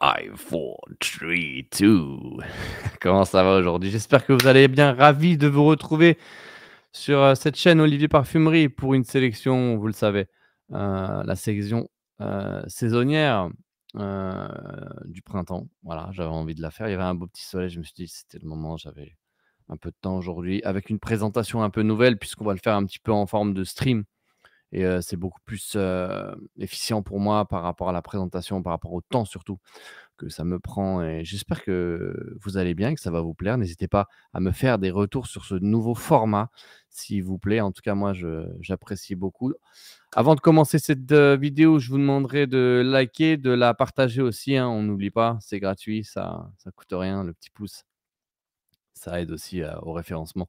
5, 4, 3, 2. Comment ça va aujourd'hui? J'espère que vous allez bien. Ravi de vous retrouver sur cette chaîne Olivier Parfumerie pour une sélection, vous le savez, la sélection saisonnière euh, du printemps. Voilà, j'avais envie de la faire. Il y avait un beau petit soleil. Je me suis dit c'était le moment. J'avais un peu de temps aujourd'hui avec une présentation un peu nouvelle puisqu'on va le faire un petit peu en forme de stream. Et c'est beaucoup plus efficient pour moi par rapport à la présentation, par rapport au temps surtout que ça me prend et j'espère que vous allez bien, que ça va vous plaire. N'hésitez pas à me faire des retours sur ce nouveau format, s'il vous plaît. En tout cas, moi, j'apprécie beaucoup. Avant de commencer cette vidéo, je vous demanderai de liker, de la partager aussi, hein. On n'oublie pas, c'est gratuit, ça coûte rien, le petit pouce. Ça aide aussi au référencement.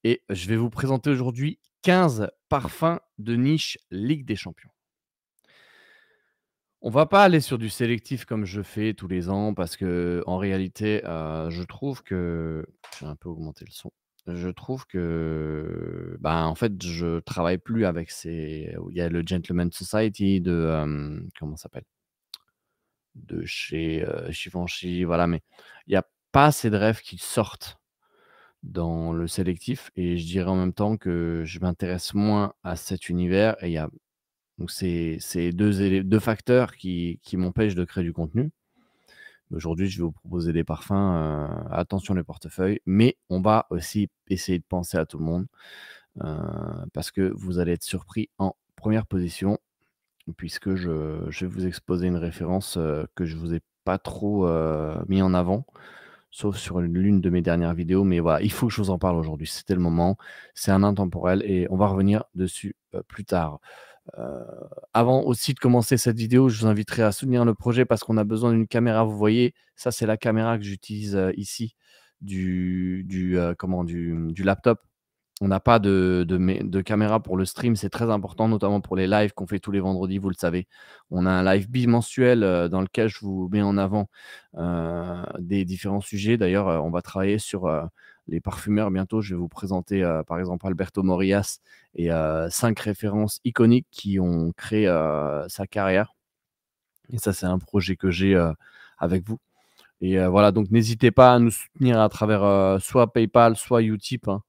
Et je vais vous présenter aujourd'hui 15 parfums de niche Ligue des Champions. On va pas aller sur du sélectif comme je fais tous les ans parce que en réalité, je trouve que j'ai un peu augmenté le son. Je trouve que, en fait, je travaille plus avec ces il y a le Gentleman Society de, comment ça s'appelle? De chez, Givenchy, voilà, mais il y a pas assez de rêves qui sortent dans le sélectif et je dirais en même temps que je m'intéresse moins à cet univers et il y a donc c'est 2 facteurs qui m'empêchent de créer du contenu. Aujourd'hui, je vais vous proposer des parfums, attention les portefeuilles, mais on va aussi essayer de penser à tout le monde, heu, parce que vous allez être surpris en première position puisque je vais vous exposer une référence, que je vous ai pas trop, mis en avant, sauf sur l'une de mes dernières vidéos, mais voilà, il faut que je vous en parle aujourd'hui. C'était le moment, c'est un intemporel et on va revenir dessus, plus tard. Heu, Avant aussi de commencer cette vidéo, je vous inviterai à soutenir le projet parce qu'on a besoin d'une caméra. Vous voyez, ça, c'est la caméra que j'utilise, ici du laptop. On n'a pas de caméra pour le stream, c'est très important, notamment pour les lives qu'on fait tous les vendredis, vous le savez. On a un live bimensuel, dans lequel je vous mets en avant, des différents sujets. D'ailleurs, on va travailler sur, les parfumeurs bientôt. Je vais vous présenter, par exemple, Alberto Morillas et 5 références iconiques qui ont créé, sa carrière et ça, c'est un projet que j'ai, avec vous et voilà, donc n'hésitez pas à nous soutenir à travers, soit PayPal, soit Utip, hein.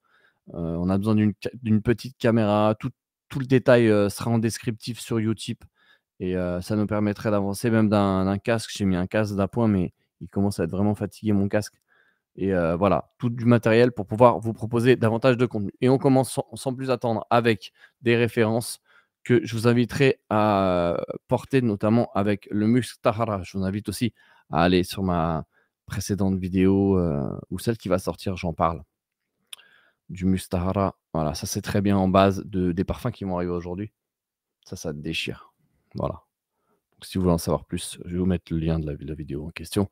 On a besoin d'une petite caméra. Tout le détail, sera en descriptif sur Utip et ça nous permettrait d'avancer même d'un casque. J'ai mis un casque d'appoint, mais il commence à être vraiment fatigué mon casque et voilà, tout du matériel pour pouvoir vous proposer davantage de contenu et on commence sans plus attendre avec des références que je vous inviterai à porter, notamment avec le Musc Tahara. Je vous invite aussi à aller sur ma précédente vidéo, ou celle qui va sortir, j'en parle. Du Mustahara, voilà, ça c'est très bien en base des parfums qui vont arriver aujourd'hui. Ça te déchire. Voilà. Donc si vous voulez en savoir plus, je vais vous mettre le lien de la vidéo en question.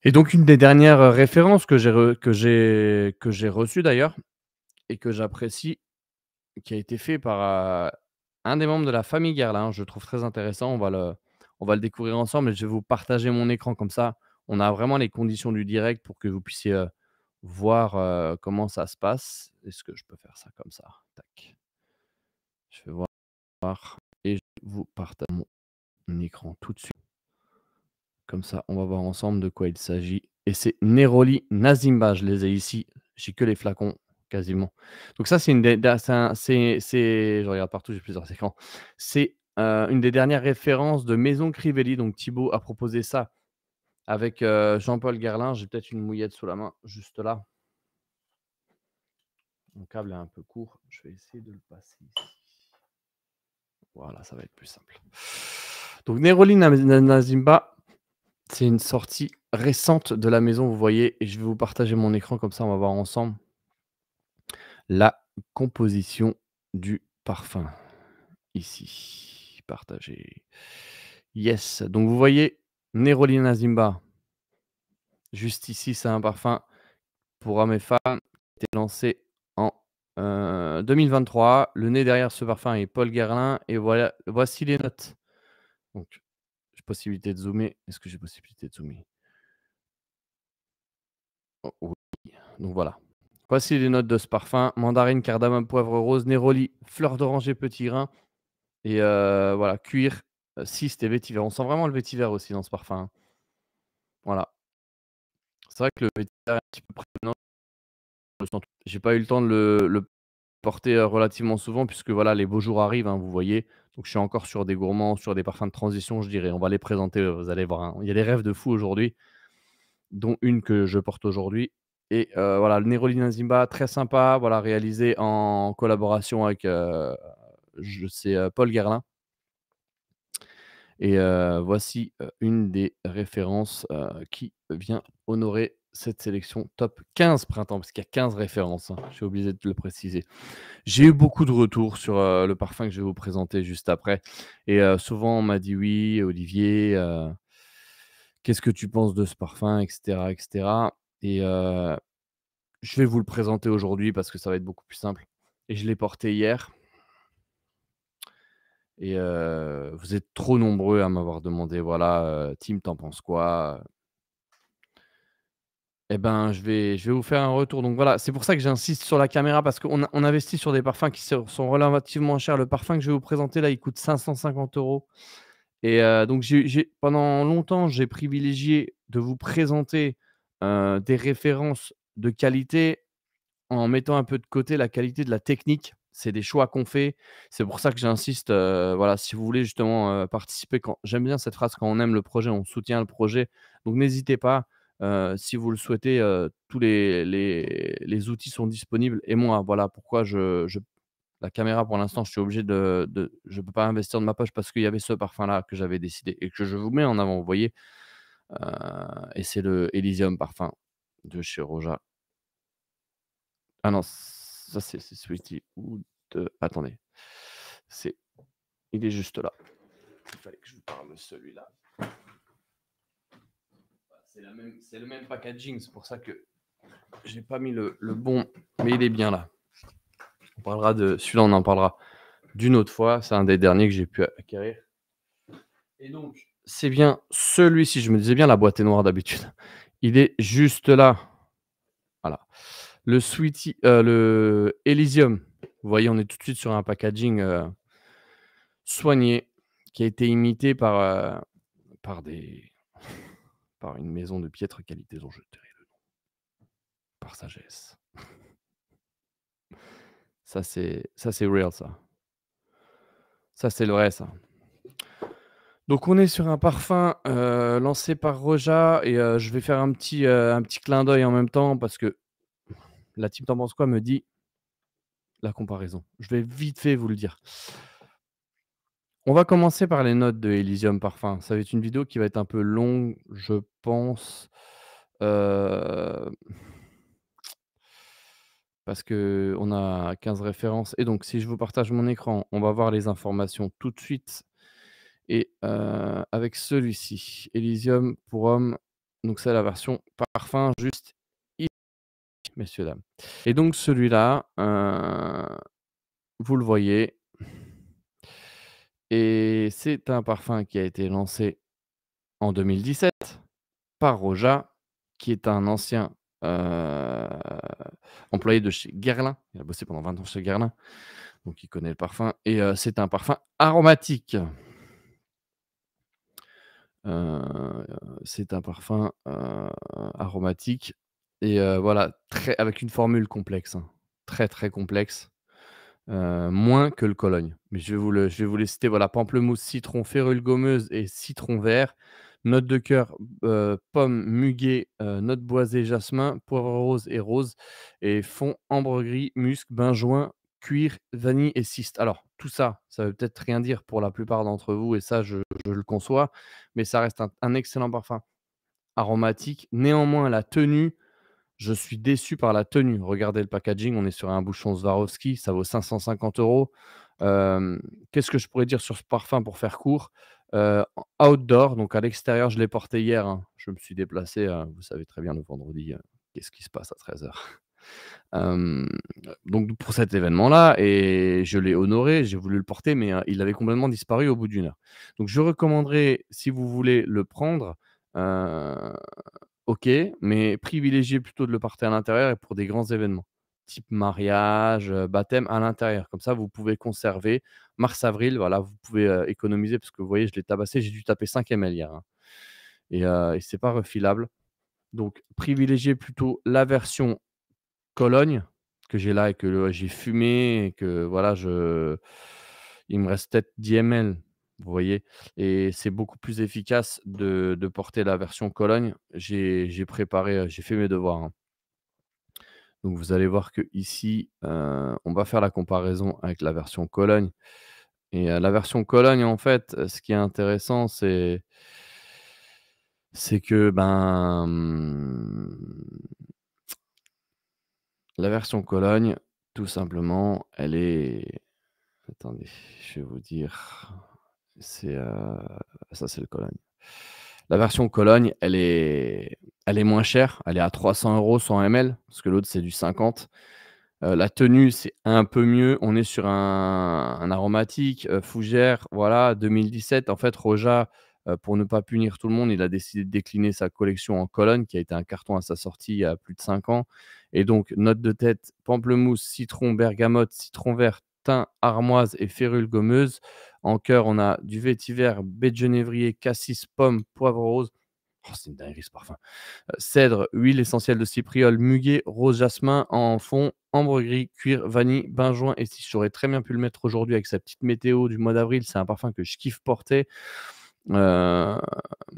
Et donc une des dernières, références que j'ai reçues d'ailleurs et que j'apprécie, qui a été fait par, un des membres de la famille Guerlain. Je le trouve très intéressant. On va le découvrir ensemble et je vais vous partager mon écran comme ça, on a vraiment les conditions du direct pour que vous puissiez, voir, comment ça se passe. Est-ce que je peux faire ça comme ça? Tac. Je vais voir et je vous partage mon écran tout de suite. Comme ça, on va voir ensemble de quoi il s'agit et c'est Neroli Nazimba, je les ai ici, j'ai que les flacons quasiment. Donc ça, c'est une des da c'est je regarde partout, j'ai plusieurs écrans. C'est, une des dernières références de Maison Crivelli, donc Thibaut a proposé ça avec, Jean-Paul Guerlain. J'ai peut-être une mouillette sous la main, juste là. Mon câble est un peu court, je vais essayer de le passer ici. Voilà, ça va être plus simple. Donc Neroli Nazimba, c'est une sortie récente de la maison, vous voyez, et je vais vous partager mon écran comme ça, on va voir ensemble la composition du parfum. Ici, partager. Yes, donc vous voyez Neroli Nazimba. Juste ici, c'est un parfum pour hommes et femmes qui a été lancé en 2023. Le nez derrière ce parfum est Paul Guerlain et voilà, voici les notes. Donc, j'ai possibilité de zoomer. Est-ce que j'ai possibilité de zoomer? Oh, oui. Donc voilà. Voici les notes de ce parfum: mandarine, cardamome, poivre rose, néroli, fleur d'oranger, petit grain et voilà, cuir, ciste et vétiver. On sent vraiment le vétiver aussi dans ce parfum, hein. Voilà. C'est vrai que le vétérinaire est un petit peu prévenant, je le sens. J'ai pas eu le temps de le porter, relativement souvent puisque voilà, les beaux jours arrivent, hein, vous voyez? Donc je suis encore sur des gourmands, sur des parfums de transition, je dirais. On va les présenter, vous allez voir, hein. Il y a des rêves de fou aujourd'hui, dont une que je porte aujourd'hui et voilà, le Nerolina Zimba, très sympa, voilà, réalisé en collaboration avec, Paul Guerlain et voici, une des références, qui vient honorer cette sélection top 15 printemps, parce qu'il y a 15 références, hein, j'ai oublié de le préciser. J'ai eu beaucoup de retours sur, le parfum que je vais vous présenter juste après et souvent on m'a dit: «Oui, Olivier, qu'est-ce que tu penses de ce parfum?» et cetera et je vais vous le présenter aujourd'hui parce que ça va être beaucoup plus simple et je l'ai porté hier et vous êtes trop nombreux à m'avoir demandé: «Voilà, Tim, tu penses quoi?» Et ben, je vais vous faire un retour. Donc voilà, c'est pour ça que j'insiste sur la caméra parce qu'on investit sur des parfums qui sont relativement chers. Le parfum que je vais vous présenter là, il coûte 550 € et donc pendant longtemps, j'ai privilégié de vous présenter, des références de qualité en mettant un peu de côté la qualité de la technique. C'est des choix qu'on fait. C'est pour ça que j'insiste, voilà, si vous voulez justement, participer quand j'aime bien cette phrase: «Quand on aime le projet, on soutient le projet». Donc n'hésitez pas, si vous le souhaitez, tous les outils sont disponibles et moi, voilà pourquoi je la caméra pour l'instant, je suis obligé je peux pas investir de ma poche parce qu'il y avait ce parfum-là que j'avais décidé et que je vous mets en avant, vous voyez? Et c'est le Elysium parfum de chez Roja. Ah non, ça c'est Sweetie Wood, attendez, c'est il est juste là. Il fallait que je vous parle de celui-là. C'est le même packaging, c'est pour ça que j'ai pas mis le bon, mais il est bien là. On parlera de celui-là, on en parlera d'une autre fois, c'est un des derniers que j'ai pu acquérir et donc c'est bien celui-ci, je me disais bien la boîte est noire d'habitude. Il est juste là, voilà. Le Elysium, vous voyez, on est tout de suite sur un packaging, soigné, qui a été imité par des par une maison de piètre qualité dont je tairai le nom, par sagesse. Ça c'est real ça. Ça c'est le vrai ça. Donc on est sur un parfum, lancé par Roja et je vais faire un petit clin d'œil en même temps parce que la team Tu penses quoi me dit la comparaison. Je vais vite fait vous le dire. On va commencer par les notes de Elysium Parfum. Ça va être une vidéo qui va être un peu longue, je pense, heu, parce qu'on a 15 références et donc si je vous partage mon écran, on va voir les informations tout de suite et avec celui-ci, Elysium pour homme, donc c'est la version parfum juste ici, messieurs dames et donc celui-là, vous le voyez et c'est un parfum qui a été lancé en 2017 par Roja, qui est un ancien, heu, employé de chez Guerlain. Il a bossé pendant 20 ans chez Guerlain, donc il connaît le parfum et c'est un parfum aromatique. Heu, c'est un parfum, aromatique et voilà, très avec une formule complexe, hein, très, très complexe, moins que le Cologne. Mais je vais vous les citer, voilà, pamplemousse, citron, férule gommeuse et citron vert. Note de cœur, pomme, muguet, note boisée, jasmin, poivre rose et rose et fond, ambre gris, musc, benjoin, cuir, vanille et cyste. Alors tout ça, ça veut peut-être rien dire pour la plupart d'entre vous et ça je le conçois, mais ça reste un excellent parfum aromatique. Néanmoins la tenue, je suis déçu par la tenue. Regardez le packaging, on est sur un bouchon Swarovski, ça vaut 550 €. Qu'est-ce que je pourrais dire sur ce parfum pour faire court? Outdoor, donc à l'extérieur, je l'ai porté hier, hein. Je me suis déplacé, vous savez très bien le vendredi, qu'est-ce qui se passe à 13h? Hem, donc pour cet événement-là et je l'ai honoré, j'ai voulu le porter, mais il avait complètement disparu au bout d'1 heure. Donc je recommanderais, si vous voulez le prendre, heu OK, mais privilégiez plutôt de le porter à l'intérieur et pour des grands événements, type mariage, baptême à l'intérieur. Comme ça, vous pouvez conserver. Mars-avril, voilà, vous pouvez, économiser parce que vous voyez, je l'ai tabassé, j'ai dû taper 5 ml hier, hein et c'est pas refilable. Donc privilégiez plutôt la version Cologne que j'ai là et que, j'ai fumé et que voilà, il me reste peut-être 10 ml, vous voyez? Et c'est beaucoup plus efficace de porter la version Cologne. J'ai préparé, j'ai fait mes devoirs, hein. Donc vous allez voir qu'ici, on va faire la comparaison avec la version Cologne et la version Cologne, en fait, ce qui est intéressant, c'est que, ben, la version Cologne, tout simplement, elle est attendez, je vais vous dire, c'est, ça, c'est le Cologne. La version Cologne, elle est moins chère, elle est à 300 € 100 ml, parce que l'autre, c'est du 50. La tenue, c'est un peu mieux. On est sur un aromatique, fougère, voilà, 2017. En fait, Roja, pour ne pas punir tout le monde, il a décidé de décliner sa collection en Cologne, qui a été un carton à sa sortie il y a plus de 5 ans. Et donc, note de tête, pamplemousse, citron, bergamote, citron vert, thym, armoise et férule gommeuse. En cœur, on a du vétiver, baie de genévrier, cassis, pomme, poivre rose. Oh, c'est une dinguerie ce parfum. Cèdre, huile essentielle de cypriole, muguet, rose jasmin en fond, ambre gris, cuir, vanille, benjoin et si j'aurais très bien pu le mettre aujourd'hui avec sa petite météo du mois d'avril. C'est un parfum que je kiffe porter. Heu,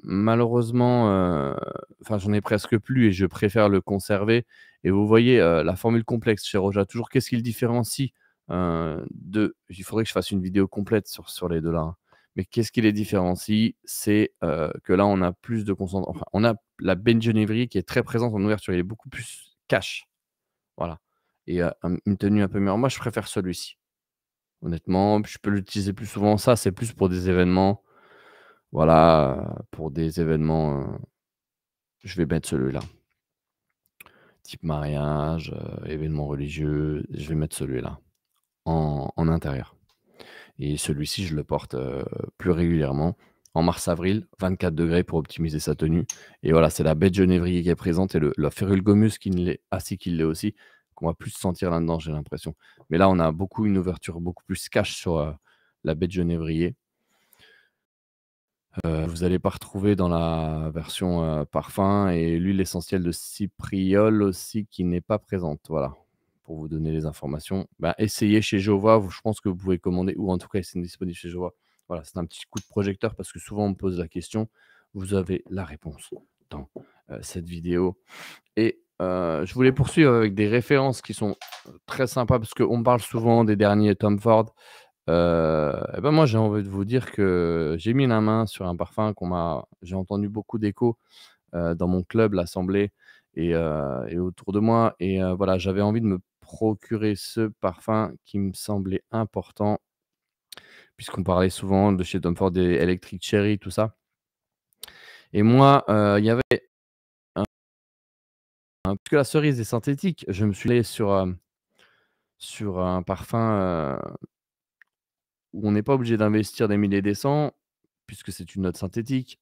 Malheureusement, enfin j'en ai presque plus et je préfère le conserver et vous voyez, la formule complexe chez Roja toujours qu'est-ce qui le différencie, de il faudrait que je fasse une vidéo complète sur les 2 là, hein. Mais qu'est-ce qui les différencie? C'est, que là on a plus de enfin on a la benjonévrier qui est très présente en ouverture, il est beaucoup plus cash, voilà et une tenue un peu meilleure. Moi je préfère celui-ci. Honnêtement, je peux l'utiliser plus souvent. Ça, c'est plus pour des événements. Voilà, pour des événements, je vais mettre celui-là. Type mariage, événements religieux, je vais mettre celui-là en intérieur et celui-ci, je le porte, plus régulièrement en mars-avril, 24 degrés pour optimiser sa tenue et voilà, c'est la baie de genévrier qui est présente et la férule gommeuse qui ne l'est qui l'est aussi, qu'on va plus sentir là-dedans, j'ai l'impression. Mais là, on a beaucoup une ouverture beaucoup plus cash sur, la baie de genévrier. Vous allez pas retrouver dans la version, parfum et l'huile essentielle de cypriole aussi qui n'est pas présente, voilà, pour vous donner les informations. Bah, essayez chez Jova, je pense que vous pouvez commander ou en tout cas, c'est disponible chez Jova. Voilà, c'est un petit coup de projecteur parce que souvent on me pose la question. Vous avez la réponse dans, cette vidéo et je voulais poursuivre avec des références qui sont, très sympas parce qu'on me parle souvent des derniers Tom Ford. Et ben, moi, j'ai envie de vous dire que j'ai mis la main sur un parfum j'ai entendu beaucoup d'échos, dans mon club, l'assemblée et autour de moi et voilà, j'avais envie de me procurer ce parfum qui me semblait important puisqu'on parlait souvent de chez Tom Ford des Electric Cherry, tout ça et moi, il y avait puisque la cerise est synthétique, je me suis allé sur un parfum, où on n'est pas obligé d'investir des milliers et des cents puisque c'est une note synthétique.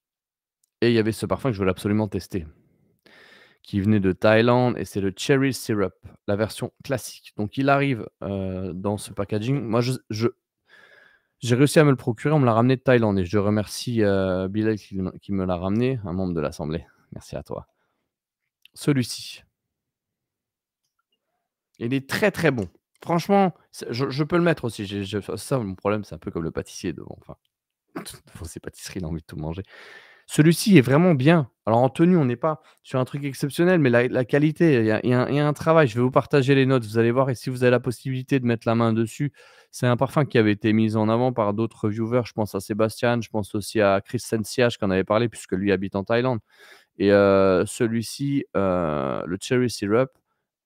Et il y avait ce parfum que je voulais absolument tester, qui venait de Thaïlande et c'est le Cherry Syrup, la version classique. Donc il arrive, dans ce packaging. Moi j'ai réussi à me le procurer, on me l'a ramené de Thaïlande et je remercie, Bilal qui me l'a ramené, un membre de l'assemblée. Merci à toi. Celui-ci, il est très, très bon. Franchement, je peux le mettre aussi, ça mon problème, c'est un peu comme le pâtissier devant, enfin, devant ces pâtisseries, il a envie de tout manger. Celui-ci est vraiment bien. Alors en tenue, on n'est pas sur un truc exceptionnel, mais la qualité, il y a un travail. Je vais vous partager les notes, vous allez voir et si vous avez la possibilité de mettre la main dessus, c'est un parfum qui avait été mis en avant par d'autres reviewers. Je pense à Sébastien, je pense aussi à Chris Sensiage qui en avait parlé puisque lui habite en Thaïlande et celui-ci, le Cherry Syrup,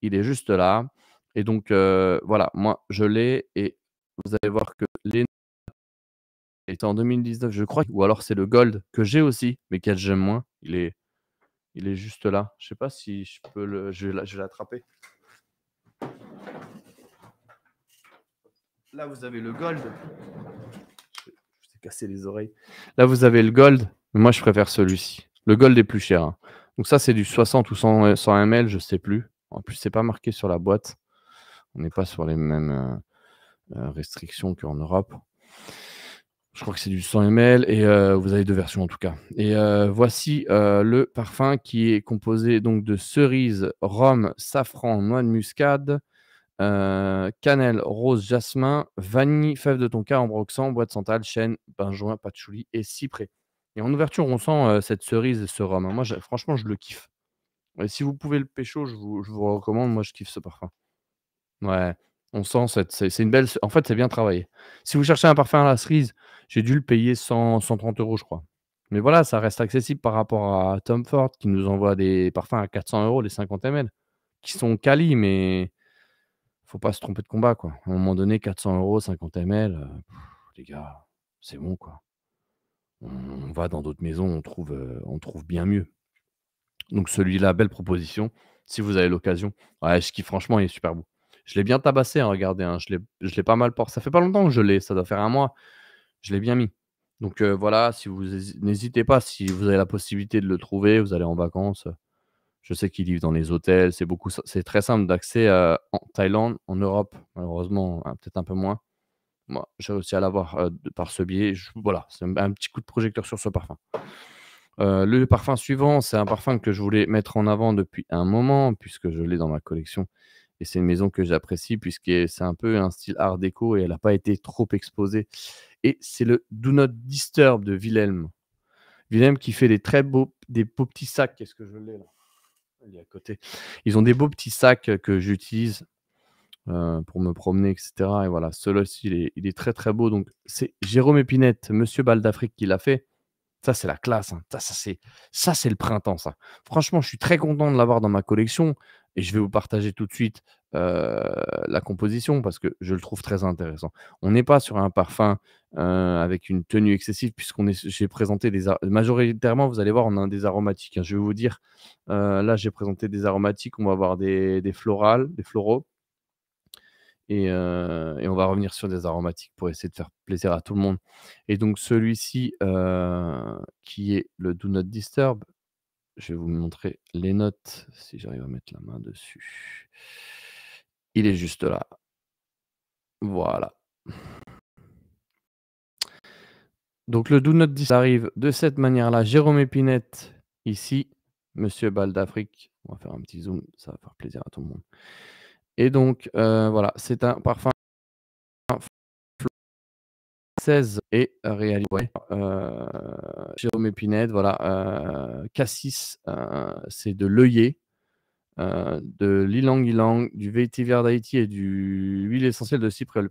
il est juste là et donc voilà, moi je l'ai et vous allez voir que les était en 2019, je crois, ou alors c'est le gold que j'ai aussi, mais que j'aime moins. Il est juste là. Je sais pas si je peux je vais l'attraper. Là, vous avez le gold. Je vous ai cassé les oreilles. Là, vous avez le gold, mais moi, je préfère celui-ci. Le gold est plus cher, hein. Donc ça, c'est du 60 ou 100 ml, je sais plus. En plus, c'est pas marqué sur la boîte. On n'est pas sur les mêmes, restrictions qu'en Europe. Je crois que c'est du 100 ml et vous avez 2 versions en tout cas et voici, le parfum qui est composé donc de cerise, rhum, safran, noix de muscade, cannelle, rose, jasmin, vanille, fève de tonka, ambroxan, bois de santal, chêne, benjoin, patchouli et cyprès et en ouverture, on sent, cette cerise et ce rhum, hein. Moi, franchement, je le kiffe et si vous pouvez le pécho, je vous le recommande. Moi, je kiffe ce parfum. Ouais, on sent c'est une belle en fait, c'est bien travaillé. Si vous cherchez un parfum à la cerise, j'ai dû le payer 130 € je crois. Mais voilà, ça reste accessible par rapport à Tom Ford qui nous envoie des parfums à 400 € les 50 ml, qui sont quali, mais faut pas se tromper de combat, quoi. À un moment donné, 400 € 50 ml, les gars, c'est bon, quoi. On va dans d'autres maisons, on trouve bien mieux. Donc celui-là, belle proposition, si vous avez l'occasion. Ouais, je kiffe franchement, il est super beau. Je l'ai bien tabassé, hein, regardez, hein, je l'ai pas mal porté. Ça fait pas longtemps que je l'ai, ça doit faire un mois. Je l'ai bien mis. Donc voilà, si vous n'hésitez pas, si vous avez la possibilité de le trouver, vous allez en vacances, je sais qu'ils livrent dans les hôtels, c'est très simple d'accès, en Thaïlande, en Europe, malheureusement, peut-être un peu moins. Moi, j'ai réussi à l'avoir, par ce biais. Voilà, c'est un petit coup de projecteur sur ce parfum. Le parfum suivant, c'est un parfum que je voulais mettre en avant depuis un moment, puisque je l'ai dans ma collection et c'est une maison que j'apprécie puisque c'est un peu un style art déco et elle a pas été trop exposée et c'est le Do Not Disturb de Wilhelm. Wilhelm qui fait des beaux petits sacs. Qu'est-ce que je l'ai là? Il est à côté. Ils ont des beaux petits sacs, que j'utilise, pour me promener et cetera et voilà, celui-ci il est très, très beau donc c'est Jérôme Épinette, Monsieur Bal d'Afrique qui l'a fait. Ça, c'est la classe, hein. Ça, c'est le printemps, ça. Franchement, je suis très content de l'avoir dans ma collection et je vais vous partager tout de suite, heu, la composition parce que je le trouve très intéressant. On n'est pas sur un parfum, avec une tenue excessive puisqu'on est j'ai présenté majoritairement, vous allez voir, on a des aromatiques, hein. Je vais vous dire, là, j'ai présenté des aromatiques, on va avoir des florales, des floraux et on va revenir sur des aromatiques pour essayer de faire plaisir à tout le monde et donc celui-ci, qui est le Do Not Disturb, je vais vous montrer les notes si j'arrive à mettre la main dessus. Il est juste là. Voilà. Donc le Do Not Disturb arrive de cette manière-là. Jérôme Épinette ici, Monsieur Bal d'Afrique. On va faire un petit zoom, ça va faire plaisir à tout le monde et donc voilà, c'est un parfum 16 et réalisé ouais, Jérôme Épinette, voilà, cassis, c'est de l'œillet, de l'ylang-ylang, du vétiver d'Haïti et du huile essentielle de cyprès, le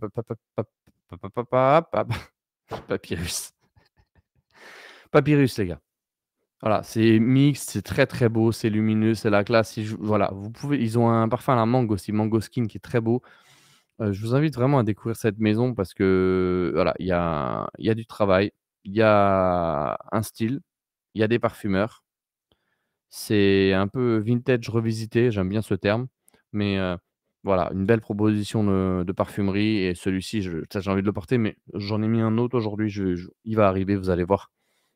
papyrus. Papyrus, les gars. Voilà, c'est mixte, c'est très, très beau, c'est lumineux, c'est la classe. Si je voilà, ils ont un parfum à la mangue aussi, Mangoskin qui est très beau. Je vous invite vraiment à découvrir cette maison parce que, voilà, il y a du travail, il y a un style, il y a des parfumeurs. C'est un peu vintage revisité, j'aime bien ce terme, mais voilà, une belle proposition de parfumerie et celui-ci, ça j'ai envie de le porter, mais j'en ai mis un autre aujourd'hui, il va arriver, vous allez voir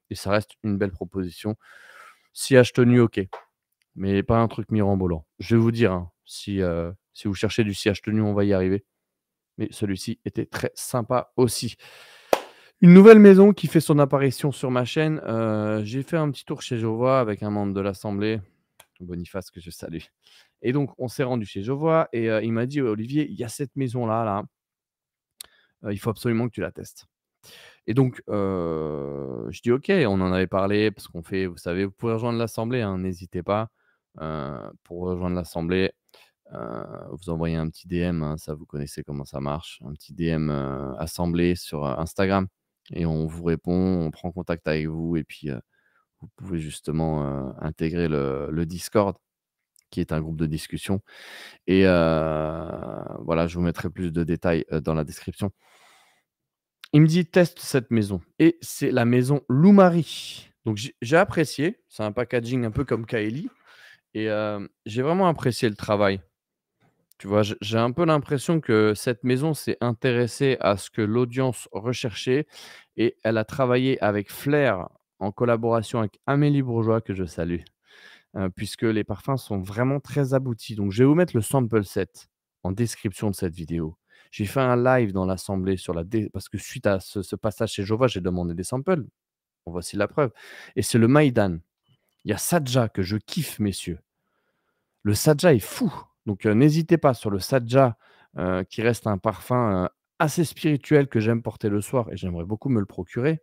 et ça reste une belle proposition. Sillage tenue, OK, mais pas un truc mirobolant. Je vais vous dire, hein, si vous cherchez du sillage tenue, on va y arriver. Mais celui-ci était très sympa aussi. Une nouvelle maison qui fait son apparition sur ma chaîne, j'ai fait un petit tour chez Jovois avec un membre de l'assemblée, Boniface que je salue et donc on s'est rendu chez Jovois et il m'a dit: «Olivier, il y a cette maison-là, là, il faut absolument que tu la testes» et donc je dis: «OK», on en avait parlé parce qu'on fait vous savez, vous pouvez rejoindre l'assemblée, hein, n'hésitez pas, pour rejoindre l'assemblée. Vous envoyez un petit DM, hein, ça vous connaissez comment ça marche, un petit DM, assemblée sur, Instagram et on vous répond, on prend contact avec vous et puis, vous pouvez justement, intégrer le Discord qui est un groupe de discussion et voilà, je vous mettrai plus de détails, dans la description. Il me dit: «Teste cette maison» et c'est la maison Loumari. Donc j'ai apprécié, c'est un packaging un peu comme Kaeli et j'ai vraiment apprécié le travail. Tu vois? J'ai un peu l'impression que cette maison s'est intéressée à ce que l'audience recherchait et elle a travaillé avec flair en collaboration avec Amélie Bourgeois que je salue, puisque les parfums sont vraiment très aboutis. Donc je vais vous mettre le sample set en description de cette vidéo. J'ai fait un live dans l'assemblée sur la dé parce que suite à ce passage chez Jova, j'ai demandé des samples. Bon, voici la preuve et c'est le Maïdan. Il y a Sadja que je kiffe, messieurs. Le Sadja est fou, donc n'hésitez pas sur le Sadja, qui reste un parfum, assez spirituel que j'aime porter le soir et j'aimerais beaucoup me le procurer.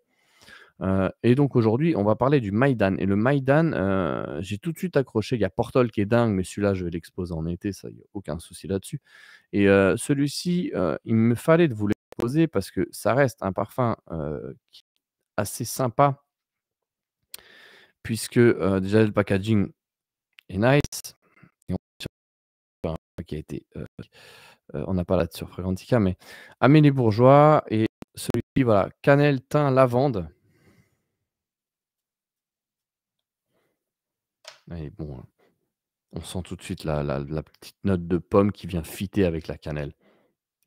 Et donc aujourd'hui, on va parler du Maïdan et le Maïdan, j'ai tout de suite accroché. Il y a Portol qui est dingue, mais celui-là, je vais l'exposer en été, ça, il y a aucun souci là-dessus et celui-ci, il me fallait de vous l'exposer parce que ça reste un parfum, qui assez sympa puisque, déjà le packaging est nice et on est sur un qui a été, on n'a pas là sur Fragrantica, mais Amélie Bourgeois et celui-ci, voilà, cannelle, thym, lavande. Et bon, on sent tout de suite la petite note de pomme qui vient fitter avec la cannelle.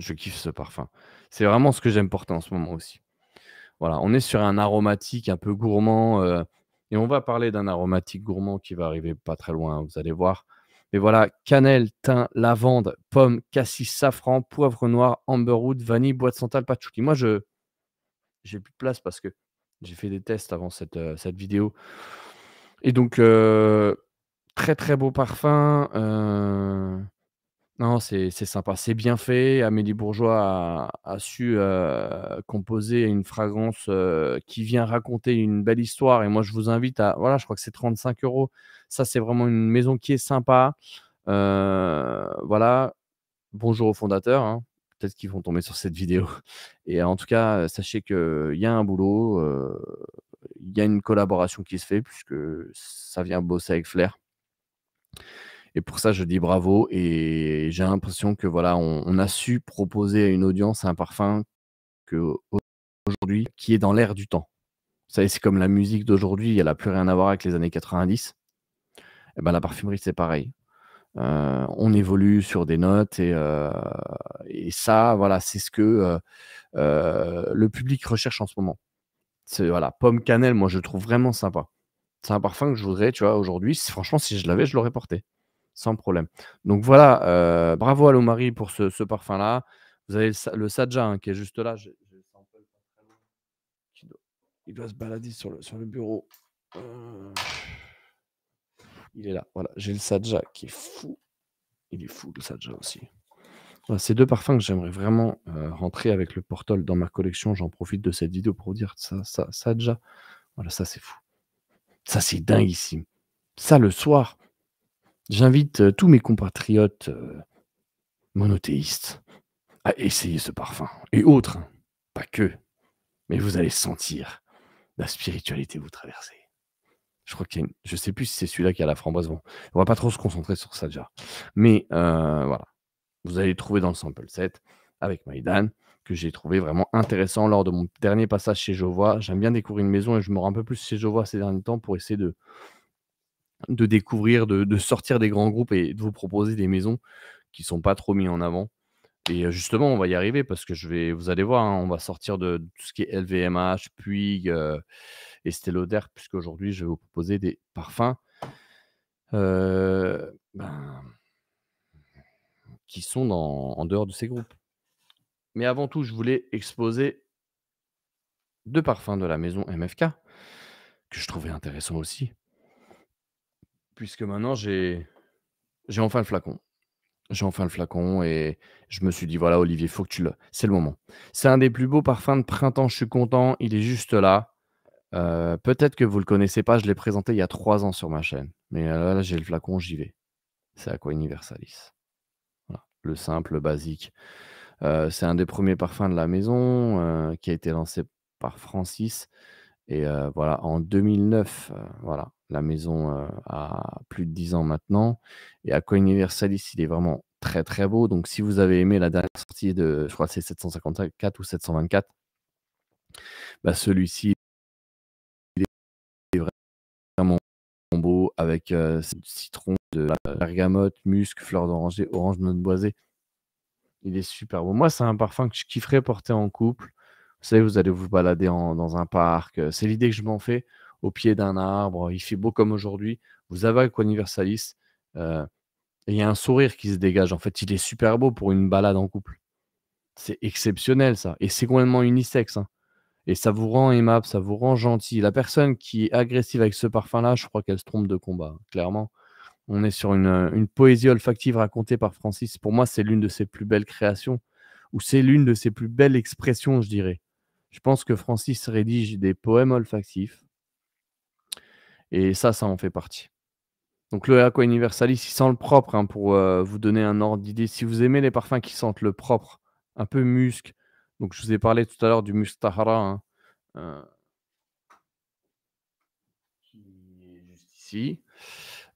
Je kiffe ce parfum. C'est vraiment ce que j'aime porter en ce moment aussi. Voilà, on est sur un aromatique un peu gourmand, et on va parler d'un aromatique gourmand qui va arriver pas très loin, vous allez voir. Mais voilà, cannelle, thym, lavande, pomme, cassis, safran, poivre noir, amberwood, vanille, bois de santal, patchouli. Moi, je j'ai plus de place parce que j'ai fait des tests avant cette vidéo et donc très, très beau parfum, non, c'est sympa, c'est bien fait. Amélie Bourgeois a su, composer une fragrance, qui vient raconter une belle histoire et moi je vous invite à voilà, je crois que c'est 35 €. Ça, c'est vraiment une maison qui est sympa, voilà. Bonjour aux fondateurs, hein. Peut-être qu'ils vont tomber sur cette vidéo et en tout cas, sachez qu'il y a un boulot, il y a une collaboration qui se fait puisque ça vient bosser avec flair. Et pour ça, je dis bravo et j'ai l'impression que voilà, on a su proposer à une audience un parfum qu'aujourd'hui qui est dans l'air du temps. Vous savez, c'est comme la musique d'aujourd'hui, elle a plus rien à voir avec les années 90. Et ben, la parfumerie, c'est pareil. On évolue sur des notes et ça, voilà, c'est ce que, le public recherche en ce moment. C'est voilà, pomme cannelle, moi, je le trouve vraiment sympa. C'est un parfum que je voudrais, tu vois, aujourd'hui, franchement, si je l'avais, je l'aurais porté. Sans problème. Donc voilà, bravo à l'Omari pour ce parfum-là. Vous avez le Saja, hein, qui est juste là. J'ai le sample pas très loin, il doit se balader sur le bureau. Heu, il est là, voilà. J'ai le Saja qui est fou. Il est fou le Saja aussi. Voilà, c'est 2 parfums que j'aimerais vraiment, rentrer avec le Portol dans ma collection. J'en profite de cette vidéo pour vous dire ça Saja, voilà, ça c'est fou. Ça c'est dinguissime. Ça le soir, j'invite, tous mes compatriotes, monothéistes à essayer ce parfum et autres, hein, pas que, mais vous allez sentir la spiritualité vous traverser. Je crois qu'il y a une je sais plus si c'est celui-là qui a la framboise, bon, on va pas trop se concentrer sur ça déjà. Mais voilà, vous allez le trouver dans le sample set avec Maïdan, que j'ai trouvé vraiment intéressant lors de mon dernier passage chez Jovois. J'aime bien découvrir une maison et je me rends un peu plus chez Jovois ces derniers temps pour essayer de découvrir, de sortir des grands groupes et de vous proposer des maisons qui sont pas trop mis en avant. Et justement, on va y arriver parce que vous allez voir, hein, on va sortir de tout ce qui est LVMH, Puig, Estée Lauder, puisqu'aujourd'hui, je vais vous proposer des parfums, ben, qui sont en dehors de ces groupes. Mais avant tout, je voulais exposer 2 parfums de la maison MFK, que je trouvais intéressants aussi, puisque maintenant j'ai enfin le flacon. J'ai enfin le flacon et je me suis dit: «Voilà Olivier, faut que tu le c'est le moment». C'est un des plus beaux parfums de printemps, je suis content, il est juste là. Peut-être que vous le connaissez pas, je l'ai présenté il y a 3 ans sur ma chaîne, mais là, j'ai le flacon, j'y vais. C'est Aqua Universalis. Voilà, le simple, le basique. C'est un des premiers parfums de la maison, qui a été lancé par Francis et voilà, en 2009, voilà, la maison, a plus de 10 ans maintenant et Aqua Universalis, il est vraiment très, très beau. Donc si vous avez aimé la dernière sortie de je crois que c'est 754 ou 724, bah, celui-ci est vraiment beau avec, citron, de la bergamote, musc, fleur d'oranger, orange, noix de boisée. Il est super beau. Moi, c'est un parfum que je kifferais porter en couple. Vous savez, vous allez vous balader dans un parc, c'est l'idée que je m'en fais, au pied d'un arbre, il fait beau comme aujourd'hui. Vous avez Aqua Universalis, heu et il y a un sourire qui se dégage. En fait, il est super beau pour une balade en couple. C'est exceptionnel ça et c'est complètement unisexe, hein et ça vous rend aimable, ça vous rend gentil. La personne qui est agressive avec ce parfum-là, je crois qu'elle se trompe de combat, hein, clairement. On est sur une poésie olfactive racontée par Francis. Pour moi, c'est l'une de ses plus belles créations ou c'est l'une de ses plus belles expressions, je dirais. Je pense que Francis rédige des poèmes olfactifs et ça en fait partie. Donc le Aqua Universalis, il sent le propre, hein, pour, vous donner un ordre d'idée. Si vous aimez les parfums qui sentent le propre, un peu musc, donc je vous ai parlé tout à l'heure du Musc Tahara, hein, heu, qui est juste ici.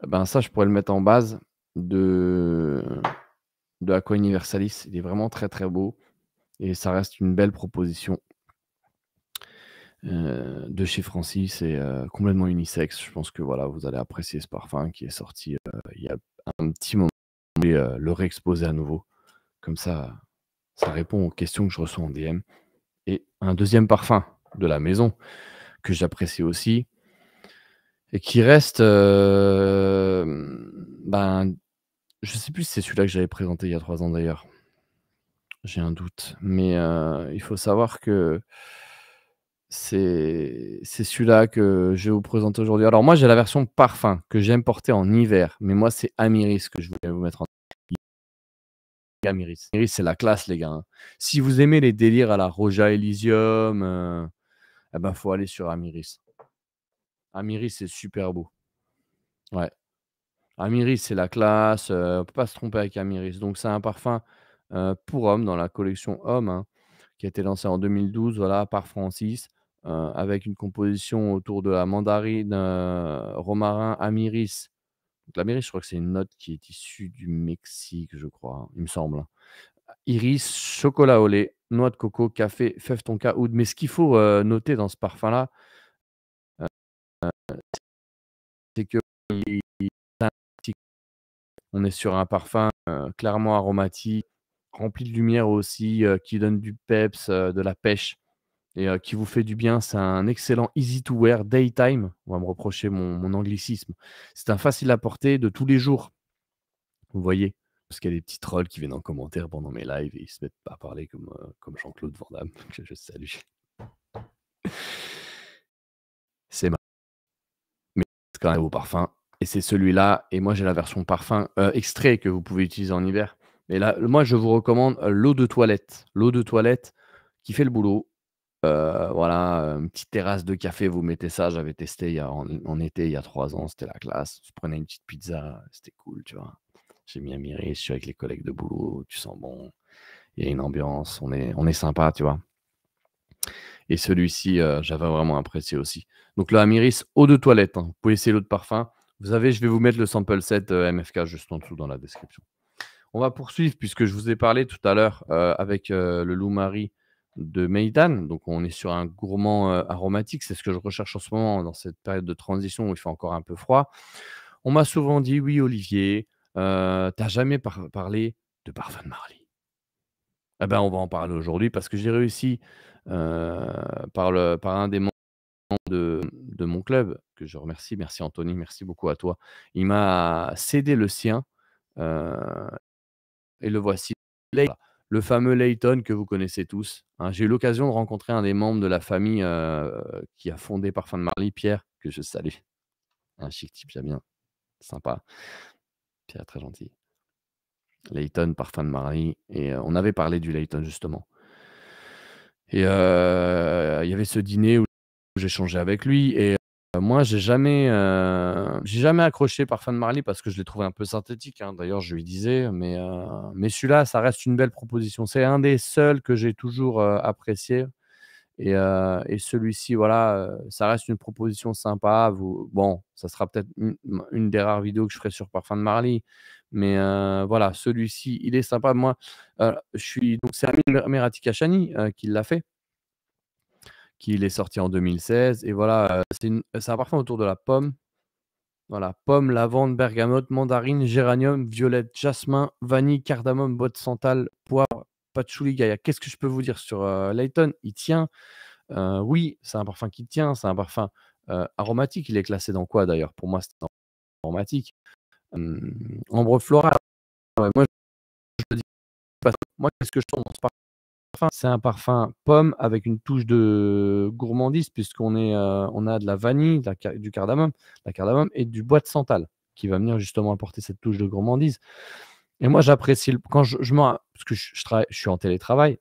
Ben, ça, je pourrais le mettre en base de Aqua Universalis. Il est vraiment très, très beau et ça reste une belle proposition, de chez Francis et complètement unisexe. Je pense que, voilà, vous allez apprécier ce parfum qui est sorti, il y a un petit moment et le réexposer à nouveau. Comme ça répond aux questions que je reçois en DM et un deuxième parfum de la maison que j'apprécie aussi et qui reste, ben, je sais plus si c'est celui-là que j'avais présenté il y a 3 ans d'ailleurs. J'ai un doute, mais il faut savoir que c'est celui-là que je vais vous présenter aujourd'hui. Alors moi, j'ai la version parfum que j'aime porter en hiver, mais moi, c'est Amiris que je voulais vous mettre en Amiris. Amiris, c'est la classe, les gars, hein. Si vous aimez les délires à la Roja Elysium, et ben, faut aller sur Amiris. Amiris, c'est super beau. Ouais. Amiris, c'est la classe, on peut pas se tromper avec Amiris. Donc c'est un parfum, pour hommes dans la collection homme, hein, qui a été lancé en 2012, voilà, par Francis, avec une composition autour de la mandarine, romarin, amiris. Donc l'amiris, je crois que c'est une note qui est issue du Mexique, je crois, hein, il me semble, hein. Iris, chocolat au lait, noix de coco, café, fève tonka, oud. Mais ce qu'il faut, noter dans ce parfum-là, c'est qu'il on est sur un parfum, clairement aromatique, rempli de lumière aussi, qui donne du peps, de la pêche et qui vous fait du bien. C'est un excellent easy to wear daytime. On va me reprocher mon anglicisme. C'est un facile à porter de tous les jours, vous voyez? Parce qu'il y a des petits trolls qui viennent en commentaire pendant mes lives et ils se mettent à parler comme Jean-Claude Van Damme, que je salue. C'est ma mais c'est quand même un beau parfum et c'est celui-là et moi j'ai la version parfum, extrait que vous pouvez utiliser en hiver. Mais là, moi je vous recommande, l'eau de toilette. L'eau de toilette qui fait le boulot. Voilà, une petite terrasse de café, vous mettez ça. J'avais testé il y a en été, il y a 3 ans, c'était la classe. Je prenais une petite pizza, c'était cool, tu vois? J'ai mis Amiris, je suis avec les collègues de boulot, tu sens bon, il y a une ambiance, on est sympa, tu vois? Et celui-ci, j'avais vraiment apprécié aussi. Donc le Amiris eau de toilette, hein. Vous pouvez essayer l'eau de parfum. Vous avez je vais vous mettre le sample set, MFK juste en dessous dans la description. On va poursuivre puisque je vous ai parlé tout à l'heure, avec, le Lou Marie de Meydan. Donc on est sur un gourmand, aromatique. C'est ce que je recherche en ce moment dans cette période de transition où il fait encore un peu froid. On m'a souvent dit: «Oui Olivier, tu jamais parlé de parfum de Marly». Eh ben, on va en parler aujourd'hui parce que j'ai réussi, par un des membres de mon club, que je remercie. Merci Anthony, merci beaucoup à toi. Il m'a cédé le sien, heu et le voici. Lay le fameux Layton que vous connaissez tous, hein. J'ai eu l'occasion de rencontrer un des membres de la famille, qui a fondé Parfum de Marly, Pierre, que je salue. Un chic type, j'aime bien, sympa. Pierre très gentil. Layton, Parfum de Marly et on avait parlé du Layton justement et il y avait ce dîner où j'échangeais avec lui et moi j'ai jamais accroché Parfum de Marly parce que je l'ai trouvé un peu synthétique, hein. D'ailleurs, je lui disais, mais celui-là, ça reste une belle proposition. C'est un des seuls que j'ai toujours, apprécié et celui-ci, voilà, ça reste une proposition sympa. Bon, ça sera peut-être une des rares vidéos que je ferai sur Parfum de Marly, mais voilà, celui-ci, il est sympa. Moi, je suis donc c'est Amine Merati Kashani, qui l'a fait. Qu'il est sorti en 2016 et voilà, c'est un parfum autour de la pomme. Voilà, pomme, lavande, bergamote, mandarine, géranium, violette, jasmin, vanille, cardamome, boîte de santal, poivre, patchouli, gaïa. Qu'est-ce que je peux vous dire sur, Layton? Il tient, oui, c'est un parfum qui tient, c'est un parfum, aromatique. Il est classé dans quoi d'ailleurs? Pour moi, c'est aromatique. Ambre floral, ouais, moi je le dis pas. Moi, qu'est-ce que je sens dans ce parfum? C'est un parfum pomme avec une touche de gourmandise puisqu'on est, on a de la vanille, du cardamome, la cardamome et du bois de santal qui va venir justement apporter cette touche de gourmandise et moi j'apprécie le quand je parce que je suis en télétravail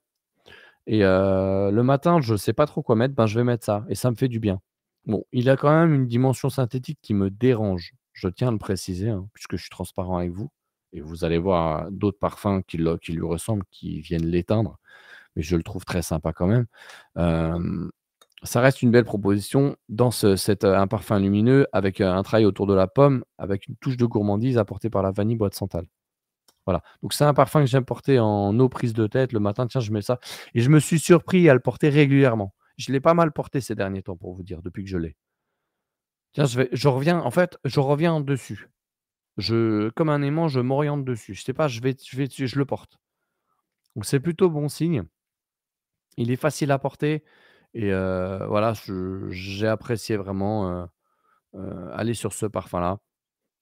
et le matin, je sais pas trop quoi mettre, ben, je vais mettre ça et ça me fait du bien. Bon, il a quand même une dimension synthétique qui me dérange, je tiens à le préciser, hein, puisque je suis transparent avec vous et vous allez voir, d'autres parfums qui lui ressemblent, qui viennent l'éteindre, mais je le trouve très sympa quand même. Hem, Ça reste une belle proposition dans un parfum lumineux avec, un travail autour de la pomme, avec une touche de gourmandise apportée par la vanille bois de santal. Voilà, donc c'est un parfum que j'aime porter en eau prise de tête le matin. Tiens, je mets ça et je me suis surpris à le porter régulièrement. Je l'ai pas mal porté ces derniers temps pour vous dire, depuis que je l'ai. Tiens, je reviens dessus. Comme un aimant, je m'oriente dessus. Je sais pas, je le porte. Donc c'est plutôt bon signe. Il est facile à porter et voilà, j'ai apprécié vraiment, aller sur ce parfum-là.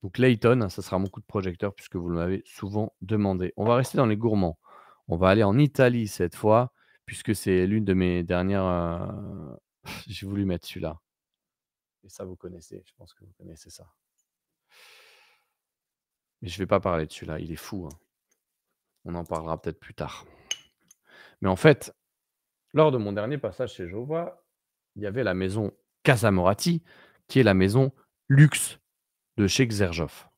Donc Layton, ça sera mon coup de projecteur puisque vous m'avez souvent demandé. On va rester dans les gourmands. On va aller en Italie cette fois, puisque c'est l'une de mes dernières, j'ai voulu mettre celui-là et ça vous connaissez, je pense que vous connaissez ça. Mais je vais pas parler de celui-là, il est fou, hein. On en parlera peut-être plus tard. Mais en fait, lors de mon dernier passage chez Jova, il y avait la maison Casa Moratti, qui est la maison luxe de chez Xerjoff.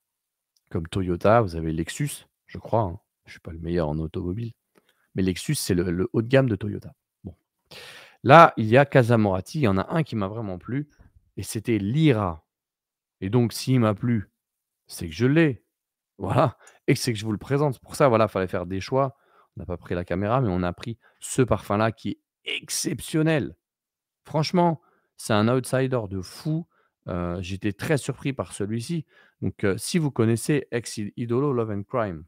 Comme Toyota, vous avez Lexus, je crois, hein. Je suis pas le meilleur en automobile. Mais Lexus, c'est le haut de gamme de Toyota. Bon. Là, il y a Casa Moratti, il y en a un qui m'a vraiment plu et c'était l'Ira et donc s'il m'a plu, c'est que je l'ai, voilà et que c'est que je vous le présente. C'est pour ça, voilà, fallait faire des choix. On n'a pas pris la caméra, mais on a pris ce parfum-là qui est exceptionnel. Franchement, c'est un outsider de fou. J'étais très surpris par celui-ci. Donc, si vous connaissez Ex Idolo Love and Crime,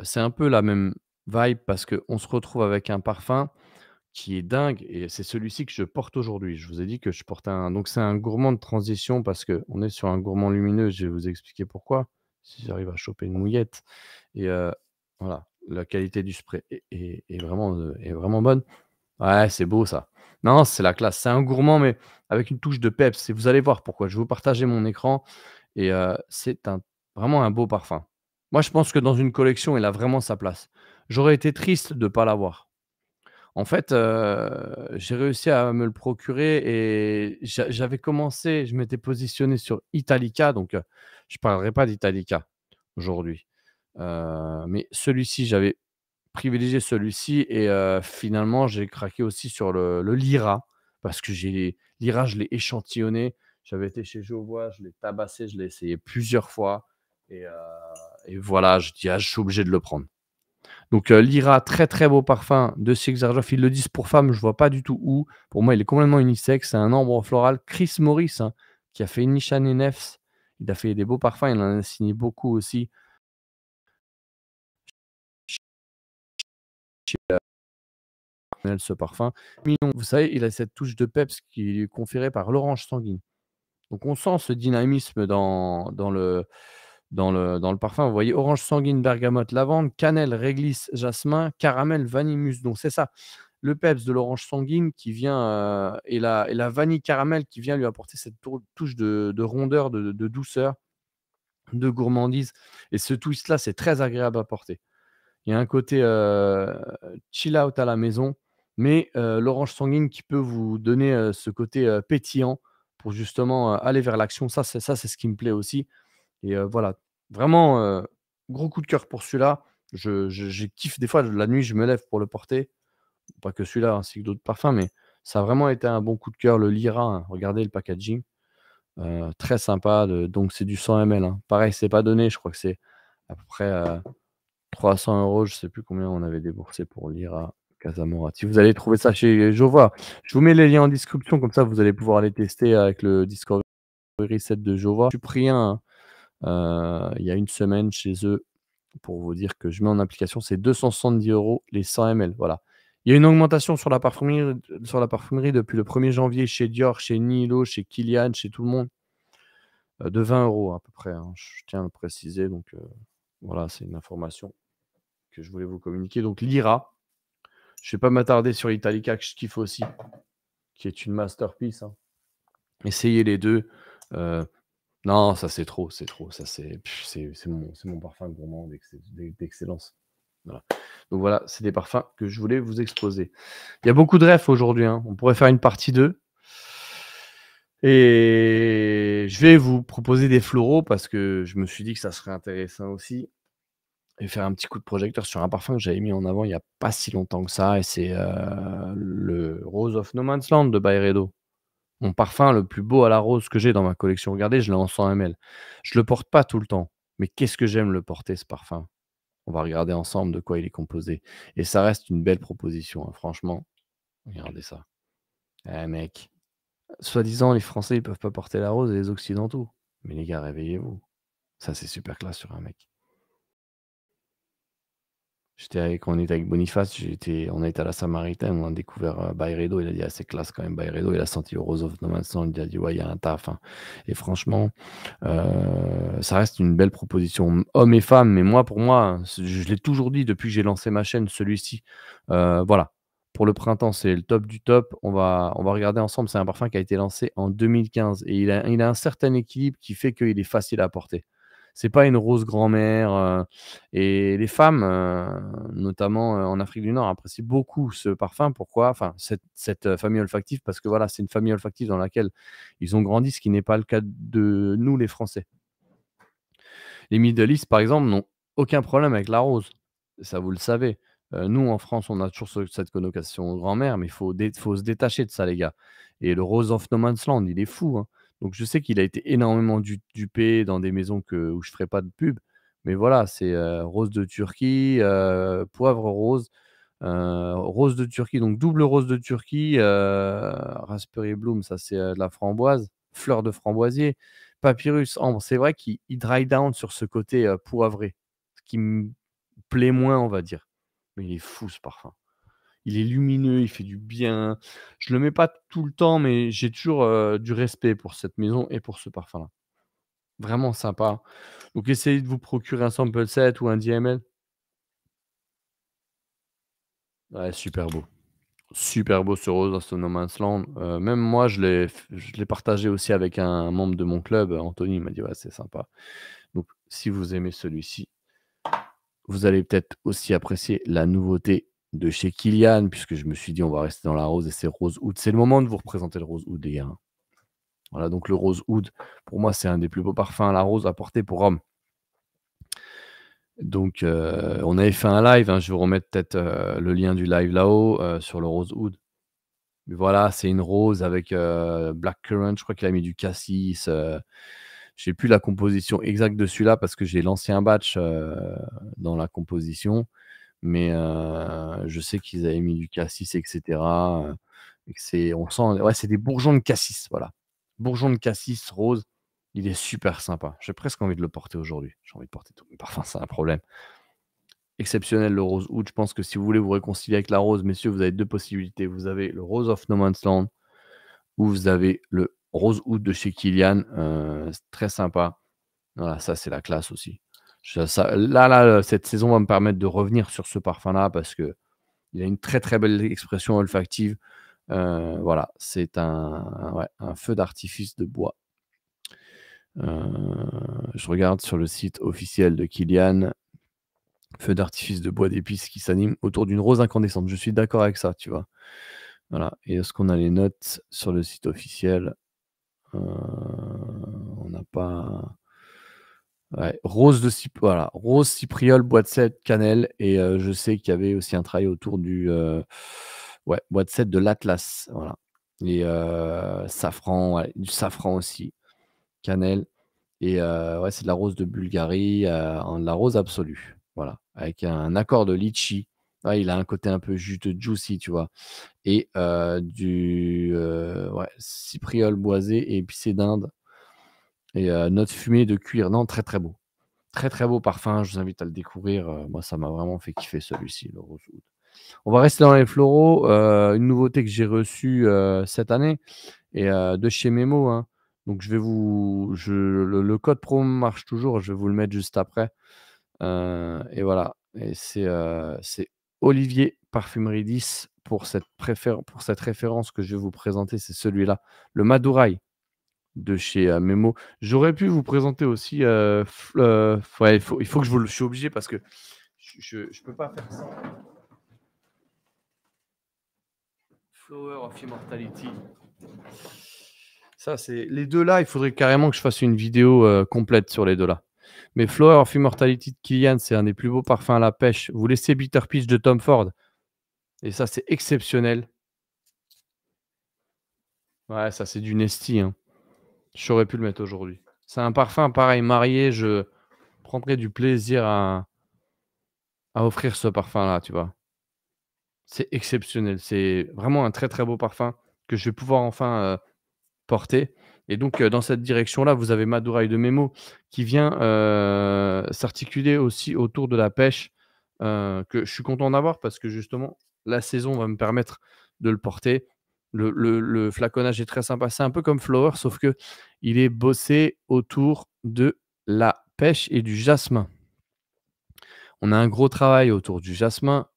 c'est un peu la même vibe parce qu'on se retrouve avec un parfum qui est dingue et c'est celui-ci que je porte aujourd'hui. Je vous ai dit que je portais donc c'est un gourmand de transition parce qu'on est sur un gourmand lumineux, je vais vous expliquer pourquoi, si j'arrive à choper une mouillette et voilà, la qualité du spray est vraiment bonne. Ouais, c'est beau ça. Non, c'est la classe. C'est un gourmand mais avec une touche de peps et vous allez voir pourquoi. Je vais vous partager mon écran et c'est vraiment un beau parfum. Moi, je pense que dans une collection, il a vraiment sa place. J'aurais été triste de ne pas l'avoir. En fait, j'ai réussi à me le procurer et j'avais commencé je m'étais positionné sur Italica, donc je parlerai pas d'Italica aujourd'hui. Mais celui-ci, j'avais privilégié celui-ci et finalement, j'ai craqué aussi sur le Lyra parce que Lyra, je l'ai échantillonné. J'avais été chez Jovois, je l'ai tabassé, je l'ai essayé plusieurs fois et heu et voilà, je dis: «Ah, je suis obligé de le prendre». Donc, Lyra, très, très beau parfum de chez Xerjoff. Ils le disent pour femmes, je vois pas du tout où. Pour moi, il est complètement unisexe. C'est un ambre floral. Chris Morris, hein, qui a fait Nishan et Nefs. Il a fait des beaux parfums. Il en a signé beaucoup aussi chez ce parfum. Mignon, vous savez, il a cette touche de peps qui lui est conférée par l'orange sanguine. Donc on sent ce dynamisme dans le parfum. Vous voyez orange sanguine, bergamote, lavande, cannelle, réglisse, jasmin, caramel, vanille, mousse. Donc c'est ça. Le peps de l'orange sanguine qui vient, et la vanille caramel qui vient lui apporter cette touche de rondeur, de douceur, de gourmandise et ce twist-là, c'est très agréable à porter. Il y a un côté, chill out à la maison, mais l'orange sanguine qui peut vous donner, ce côté, pétillant pour justement, aller vers l'action. Ça, c'est ce qui me plaît aussi et voilà. Vraiment, gros coup de cœur pour celui-là. Je kiffe des fois la nuit, je me lève pour le porter. Pas que celui-là, ainsi que d'autres parfums, mais ça a vraiment été un bon coup de cœur. Le Lyra, hein, regardez le packaging, très sympa donc c'est du 100 ml, hein. Pareil, c'est pas donné, je crois que c'est à peu près, 300 €, je sais plus combien on avait déboursé pour Lyra Casa Moratti. Vous allez trouver ça chez Jova. Je vous mets les liens en description, comme ça vous allez pouvoir les tester avec le Discovery Set de Jova. Je suis pris un, il y a une semaine chez eux pour vous dire que je mets en application, c'est 270 € les 100 ml, voilà. Il y a une augmentation sur la parfumerie depuis le 1er janvier chez Dior, chez Nilo, chez Kilian, chez tout le monde, de 20 € à peu près, hein. Je tiens à le préciser donc voilà, c'est une information que je voulais vous communiquer. Donc Lyra, Je vais pas m'attarder sur l'Italica que je kiffe aussi, qui est une masterpiece, hein. Essayez les 2. Heu, non, ça c'est trop, c'est trop. Ça c'est mon parfum gourmand d'excellence. Voilà. Donc voilà, c'est des parfums que je voulais vous exposer. Il y a beaucoup de refs aujourd'hui, hein. On pourrait faire une partie 2 et je vais vous proposer des floraux parce que je me suis dit que ça serait intéressant aussi et faire un petit coup de projecteur sur un parfum que j'avais mis en avant il y a pas si longtemps que ça et c'est, le Rose of No Man's Land de Byredo. Mon parfum le plus beau à la rose que j'ai dans ma collection. Regardez, je l'ai en 100 ml. Je le porte pas tout le temps, mais qu'est-ce que j'aime le porter ce parfum. On va regarder ensemble de quoi il est composé et ça reste une belle proposition, hein, franchement. Regardez ça. Eh mec, soi-disant les Français, ils peuvent pas porter la rose et les occidentaux. Mais les gars, réveillez-vous. Ça, c'est super classe sur un mec. On était avec Boniface, on a été à la Samaritaine, on a découvert, Byredo, il a dit: «Ah c'est classe quand même Byredo», il a senti le Rose of No Man's Land, il a dit: «Ouais, il y a un taf, hein» et franchement, ça reste une belle proposition, hommes et femmes, mais moi, pour moi, hein, je l'ai toujours dit depuis que j'ai lancé ma chaîne, celui-ci, voilà, pour le printemps, c'est le top du top. On va regarder ensemble, c'est un parfum qui a été lancé en 2015 et il a un certain équilibre qui fait qu'il est facile à porter. C'est pas une rose grand-mère, et les femmes, notamment, en Afrique du Nord, apprécient beaucoup ce parfum. Pourquoi? Enfin, cette famille olfactive parce que voilà, c'est une famille olfactive dans laquelle ils ont grandi, ce qui n'est pas le cas de nous, les Français. Les Middle East, par exemple, n'ont aucun problème avec la rose. Ça, vous le savez. Nous, en France, on a toujours cette connotation grand-mère, mais il faut se détacher de ça, les gars. Et le Rose of No Man's Land, il est fou, hein. Donc je sais qu'il a été énormément dupé dans des maisons où je ne ferai pas de pub, mais voilà, c'est, rose de Turquie, poivre rose, rose de Turquie, donc double rose de Turquie, raspberry bloom, ça c'est, de la framboise, fleur de framboisier, papyrus, ambre. C'est vrai qu'il dry down sur ce côté, poivré, ce qui me plaît moins, on va dire. Mais il est fou ce parfum. Il est lumineux, il fait du bien. Je le mets pas tout le temps, mais j'ai toujours, du respect pour cette maison et pour ce parfum-là. Vraiment sympa. Donc essayez de vous procurer un sample set ou un DML. Ouais, super beau. Super beau ce rose dans ce No Man's Land. Même moi, je l'ai partagé aussi avec un membre de mon club, Anthony, il m'a dit: «Ouais, c'est sympa». Donc si vous aimez celui-ci, vous allez peut-être aussi apprécier la nouveauté de chez Kilian, puisque je me suis dit: «On va rester dans la rose» et c'est rose oud. C'est le moment de vous représenter le rose oud, les gars, hein. Voilà, donc le rose oud, pour moi, c'est un des plus beaux parfums à la rose à porter pour homme. Donc on avait fait un live, hein, je vais vous remettre peut-être, le lien du live là-haut, sur le rose oud. Mais voilà, c'est une rose avec, blackcurrant, je crois qu'il a mis du cassis, j'ai plus la composition exacte de celui-là parce que j'ai l'ancien batch, dans la composition, mais je sais qu'ils avaient mis du cassis et cetera, et que on sent ouais, c'est des bourgeons de cassis, voilà. Bourgeons de cassis rose, il est super sympa. J'ai presque envie de le porter aujourd'hui. J'ai envie de porter tous mes parfums, c'est un problème. Exceptionnel le rose oud, je pense que si vous voulez vous réconcilier avec la rose, messieurs, vous avez 2 possibilités. Vous avez le Rose of No Man's Land ou vous avez le rose oud de chez Kilian, c'est très sympa. Voilà, ça, c'est la classe aussi. Cette saison va me permettre de revenir sur ce parfum-là parce qu'il a une très, très belle expression olfactive. Voilà, c'est ouais, un feu d'artifice de bois. Je regarde sur le site officiel de Kilian, feu d'artifice de bois d'épices qui s'anime autour d'une rose incandescente. Je suis d'accord avec ça, tu vois? Voilà, et est-ce qu'on a les notes sur le site officiel? On n'a pas. Ouais, rose cypriole, bois de cèdre, cannelle et je sais qu'il y avait aussi un travail autour ouais, bois de cèdre de l'Atlas, voilà et safran, ouais, du safran aussi, cannelle et ouais, c'est de la rose de Bulgarie, en de la rose absolue, voilà, avec un accord de litchi. Ouais, il a un côté un peu juteux, juicy, tu vois? Et ouais, cypriole boisé et épicé d'Inde et notes fumées de cuir. Non, très, très beau. Très, très beau parfum, je vous invite à le découvrir, moi ça m'a vraiment fait kiffer celui-ci, le Rosewood. On va rester dans les floraux, une nouveauté que j'ai reçue, cette année et de chez Memo, hein. Donc le code promo marche toujours, je vais vous le mettre juste après, et voilà et c'est Olivier Parfumerie 10 pour cette référence que je vais vous présenter, c'est celui-là, le Madurai de chez, Memo. J'aurais pu vous présenter aussi, ouais, il faut que je suis obligé parce que je peux pas faire ça. Flower of Immortality. Ça, c'est les 2 là, il faudrait carrément que je fasse une vidéo, complète sur les 2 là. Mais Flower of Immortality de Kilian, c'est un des plus beaux parfums à la pêche. Vous laissez Bitter Peach de Tom Ford et ça, c'est exceptionnel. Ouais, ça, c'est du Nesty, hein. J'aurais pu le mettre aujourd'hui. C'est un parfum pareil, marié, je prendrais du plaisir à offrir ce parfum-là, tu vois? C'est exceptionnel. C'est vraiment un très, très beau parfum que je vais pouvoir enfin, porter et donc dans cette direction-là, vous avez Madurai de Memo qui vient, s'articuler aussi autour de la pêche, que je suis content d'avoir parce que justement la saison va me permettre de le porter. Le flaconnage est très sympa. C'est un peu comme Flower sauf que il est bossé autour de la pêche et du jasmin. On a un gros travail autour du jasmin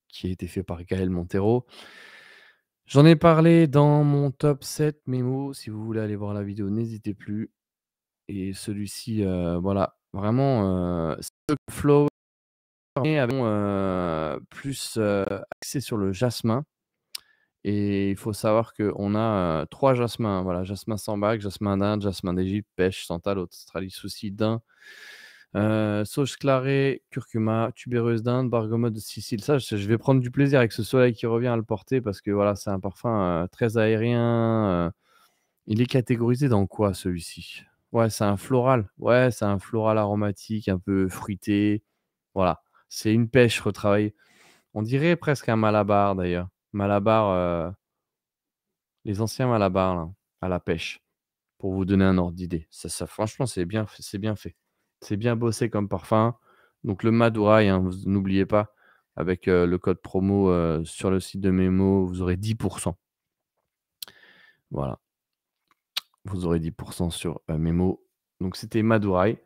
qui a été fait par Gaël Montero. J'en ai parlé dans mon top 7 mémo. Si vous voulez aller voir la vidéo, n'hésitez plus. Et celui-ci, voilà, vraiment, ce flow plus, axé sur le jasmin et il faut savoir qu'on a, 3 jasmins, voilà, jasmin sambac, jasmin d'Inde, jasmin d'Égypte, pêche, santal, Australie, souci, daim, sauge clarée, curcuma, tubéreuse d'Inde, bergamote de Sicile. Ça, je vais prendre du plaisir avec ce soleil qui revient à le porter parce que voilà, c'est un parfum, très aérien, il est catégorisé dans quoi celui-ci? Ouais, c'est un floral. Ouais, c'est un floral aromatique, un peu fruité. Voilà, c'est une pêche retravaillée. On dirait presque un Malabar d'ailleurs. Malabar, les anciens Malabars là, à la pêche, pour vous donner un ordre d'idée. Ça franchement, c'est bien fait. C'est bien bossé comme parfum. Donc le Madurai, hein, vous n'oubliez pas, avec, le code promo, sur le site de Memo, vous aurez 10. Voilà, vous aurez 10 sur, Memo. Donc c'était Madurai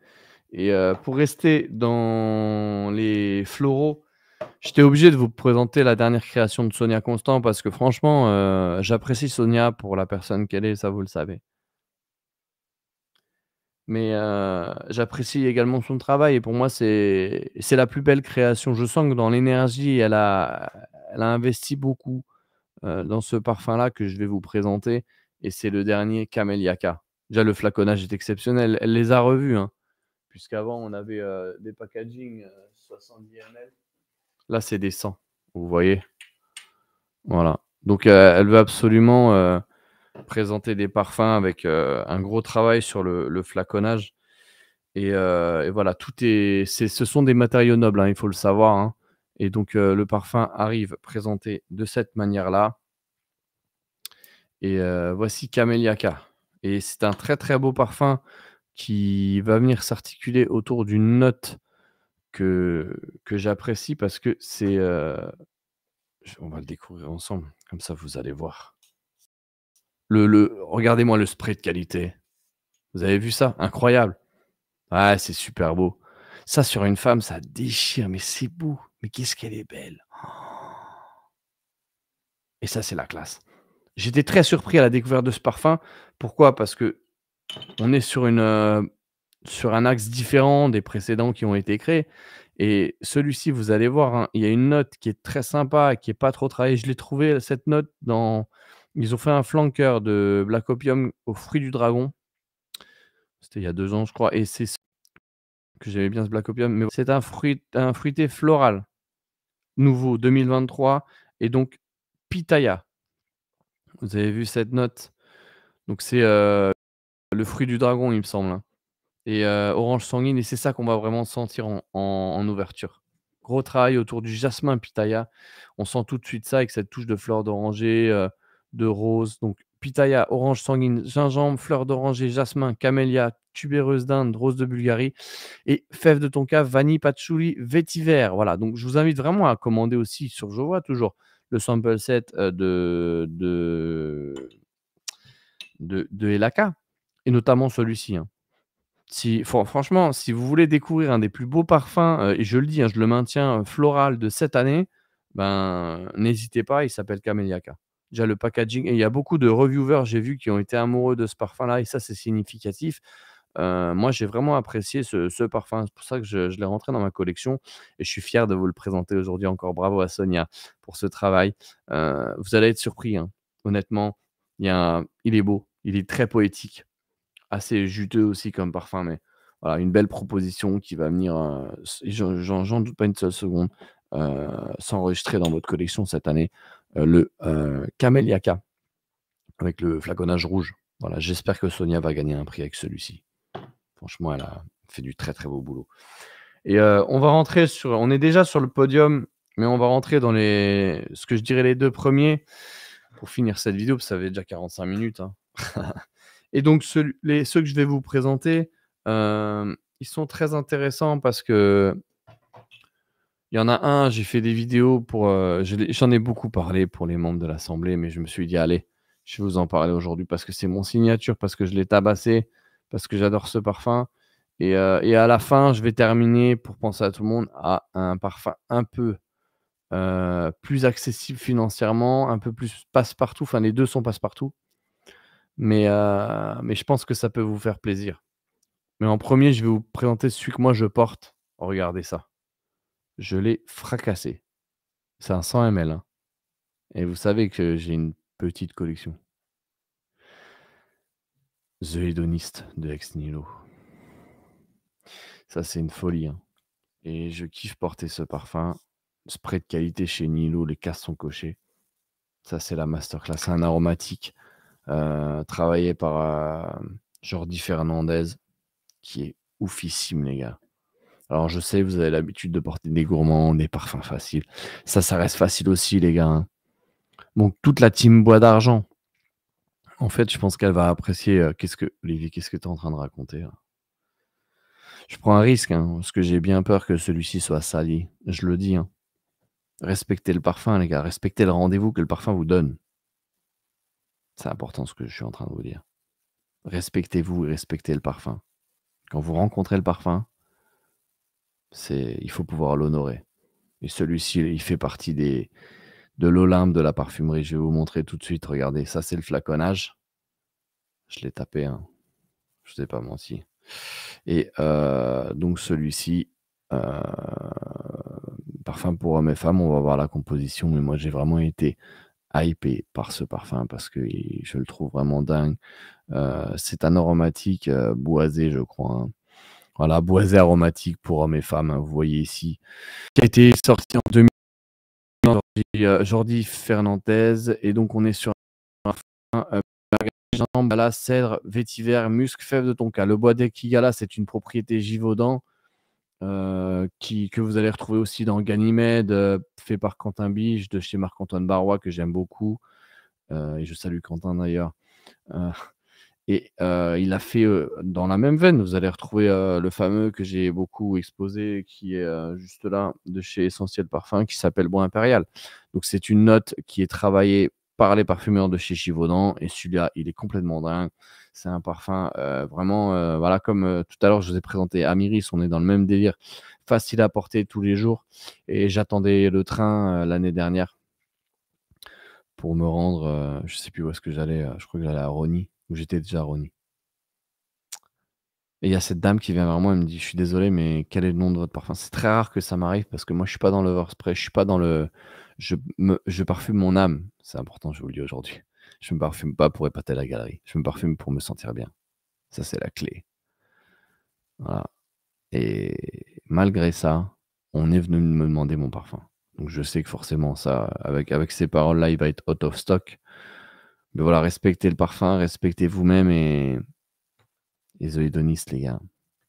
et pour rester dans les floraux, j'étais obligé de vous présenter la dernière création de Sonia Constant parce que franchement, j'apprécie Sonia pour la personne qu'elle est, ça vous le savez. Mais j'apprécie également son travail et pour moi, c'est la plus belle création. Je sens que dans l'énergie, elle a investi beaucoup, dans ce parfum-là que je vais vous présenter et c'est le dernier Caméliaka. Déjà le flaconnage est exceptionnel. Elle les a revus, hein, puisqu'avant on avait, des packaging, 70 ml. Là, c'est des 100, vous voyez? Voilà. Donc elle veut absolument, présenter des parfums avec, un gros travail sur le flaconnage et voilà, ce sont des matériaux nobles, hein, il faut le savoir, hein et donc le parfum arrive présenté de cette manière-là et voici Caméliaka et c'est un très, très beau parfum qui va venir s'articuler autour d'une note que j'apprécie parce que c'est, on va le découvrir ensemble, comme ça vous allez voir. Regardez-moi le spray de qualité. Vous avez vu ça? Incroyable. Ouais, c'est super beau. Ça sur une femme, ça déchire, mais c'est beau. Mais qu'est-ce qu'elle est belle. Et ça, c'est la classe. J'étais très surpris à la découverte de ce parfum. Pourquoi? Parce qu'on est sur un axe différent des précédents qui ont été créés et celui-ci, vous allez voir, hein, il y a une note qui est très sympa, qui est pas trop travaillée. Je l'ai trouvée cette note dans ils ont fait un flanker de Black Opium aux fruits du dragon. C'était il y a 2 ans, je crois et c'est que j'aimais bien ce Black Opium, mais c'est un fruité floral, nouveau 2023 et donc pitaya. Vous avez vu cette note? Donc c'est, le fruit du dragon, il me semble, hein et orange sanguine et c'est ça qu'on va vraiment sentir en ouverture. Gros travail autour du jasmin pitaya. On sent tout de suite ça avec cette touche de fleur d'oranger, de rose. Donc pitaya, orange sanguine, gingembre, fleur d'oranger, jasmin, camélia, tubéreuse d'Inde, rose de Bulgarie et fève de tonka, vanille, patchouli, vétiver. Voilà, donc je vous invite vraiment à commander aussi sur Je vois toujours le sample set, de Elaka et notamment celui-ci, hein. Si franchement, si vous voulez découvrir un des plus beaux parfums, et je le dis, hein, je le maintiens, floral de cette année, ben, n'hésitez pas, il s'appelle Caméliaca. Déjà le packaging et il y a beaucoup de reviewers, j'ai vu, qui ont été amoureux de ce parfum-là et ça, c'est significatif. Moi, j'ai vraiment apprécié ce parfum. C'est pour ça que je l'ai rentré dans ma collection et je suis fier de vous le présenter aujourd'hui encore. Bravo à Sonia pour ce travail. Vous allez être surpris, hein. Honnêtement, il est beau, il est très poétique, assez juteux aussi comme parfum, mais voilà, une belle proposition qui va venir, j'en doute pas une seule seconde, s'enregistrer dans votre collection cette année, Camelliaca avec le flaconnage rouge. Voilà, j'espère que Sonia va gagner un prix avec celui-ci. Franchement, elle a fait du très, très beau boulot et on est déjà sur le podium, mais on va rentrer dans ce que je dirais les 2 premiers pour finir cette vidéo, parce que ça fait déjà 45 minutes, hein. Et donc ceux que je vais vous présenter, ils sont très intéressants parce qu'il y en a un, j'ai fait des vidéos pour, j'en ai beaucoup parlé pour les membres de l'assemblée, mais je me suis dit: «Allez, je vais vous en parler aujourd'hui» parce que c'est mon signature, parce que je l'ai tabassé, parce que j'adore ce parfum et à la fin, je vais terminer, pour penser à tout le monde, à un parfum un peu, plus accessible financièrement, un peu plus passe-partout, enfin les 2 sont passe-partout, mais je pense que ça peut vous faire plaisir. Mais en premier, je vais vous présenter celui que moi je porte. Regardez ça, je l'ai fracassé. C'est un 100 ml, hein, et vous savez que j'ai une petite collection. The Hedonist de Ex Nihilo. Ça, c'est une folie, hein, et je kiffe porter ce parfum. Spray de qualité chez Nihilo, les cases sont cochées. Ça, c'est la masterclass. C'est un aromatique, travaillé par, Jordi Fernandez, qui est oufissime, les gars. Alors je sais, vous avez l'habitude de porter des gourmands, des parfums faciles. Ça reste facile aussi, les gars, hein. Donc toute la team bois d'argent, en fait, je pense qu'elle va apprécier, Olivier, qu'est-ce que tu es en train de raconter là? Je prends un risque, hein, parce que j'ai bien peur que celui-ci soit sali. Je le dis, hein. Respectez le parfum, les gars, respectez le rendez-vous que le parfum vous donne. C'est important ce que je suis en train de vous dire. Respectez-vous et respectez le parfum. Quand vous rencontrez le parfum, il faut pouvoir l'honorer. Et celui-ci, il fait partie de l'Olympe de la parfumerie. Je vais vous montrer tout de suite. Regardez, ça, c'est le flaconnage. Je l'ai tapé, hein. Je vous ai pas menti. Et donc celui-ci, heu, parfum pour hommes et femmes, on va voir la composition, mais moi, j'ai vraiment été hypé par ce parfum parce que je le trouve vraiment dingue. C'est un aromatique, boisé, je crois, hein. Voilà, boisé aromatique pour hommes et femmes, hein, vous voyez ici, qui a été sorti en 2000, Jordi Fernandez, et donc on est sur un parfum, gingembre, Gala, cèdre, vétiver, musc, fève de tonka. Le bois d'Ekigala, c'est une propriété Givaudan, que vous allez retrouver aussi dans Ganymède, fait par Quentin Bige de chez Marc-Antoine Barrois, que j'aime beaucoup, et je salue Quentin d'ailleurs. Heu il a fait, dans la même veine, vous allez retrouver, le fameux que j'ai beaucoup exposé, qui est, juste là, de chez Essentiel Parfum, qui s'appelle Bois Impérial. Donc c'est une note qui est travaillée par les parfumeurs de chez Givaudan et celui-là, il est complètement dingue. C'est un parfum, vraiment, voilà, comme, tout à l'heure je vous ai présenté Amiris, on est dans le même délire, facile à porter tous les jours, et j'attendais le train, l'année dernière pour me rendre, je sais plus où est-ce que j'allais, je crois que j'allais à Rosny, ou j'étais déjà à Rosny. Et il y a cette dame qui vient vers moi, elle me dit: «Je suis désolé, mais quel est le nom de votre parfum?» C'est très rare que ça m'arrive parce que moi, je suis pas dans l'overspray, je suis pas dans le je parfume mon âme. C'est important, je vous le dis aujourd'hui. Je me parfume pas pour épater la galerie, je me parfume pour me sentir bien. Ça, c'est la clé. Voilà, et malgré ça, on est venu me demander mon parfum. Donc je sais que forcément ça, avec ces paroles-là, il va être out of stock. Mais voilà, respectez le parfum, respectez vous-même et the hédoniste, les gars.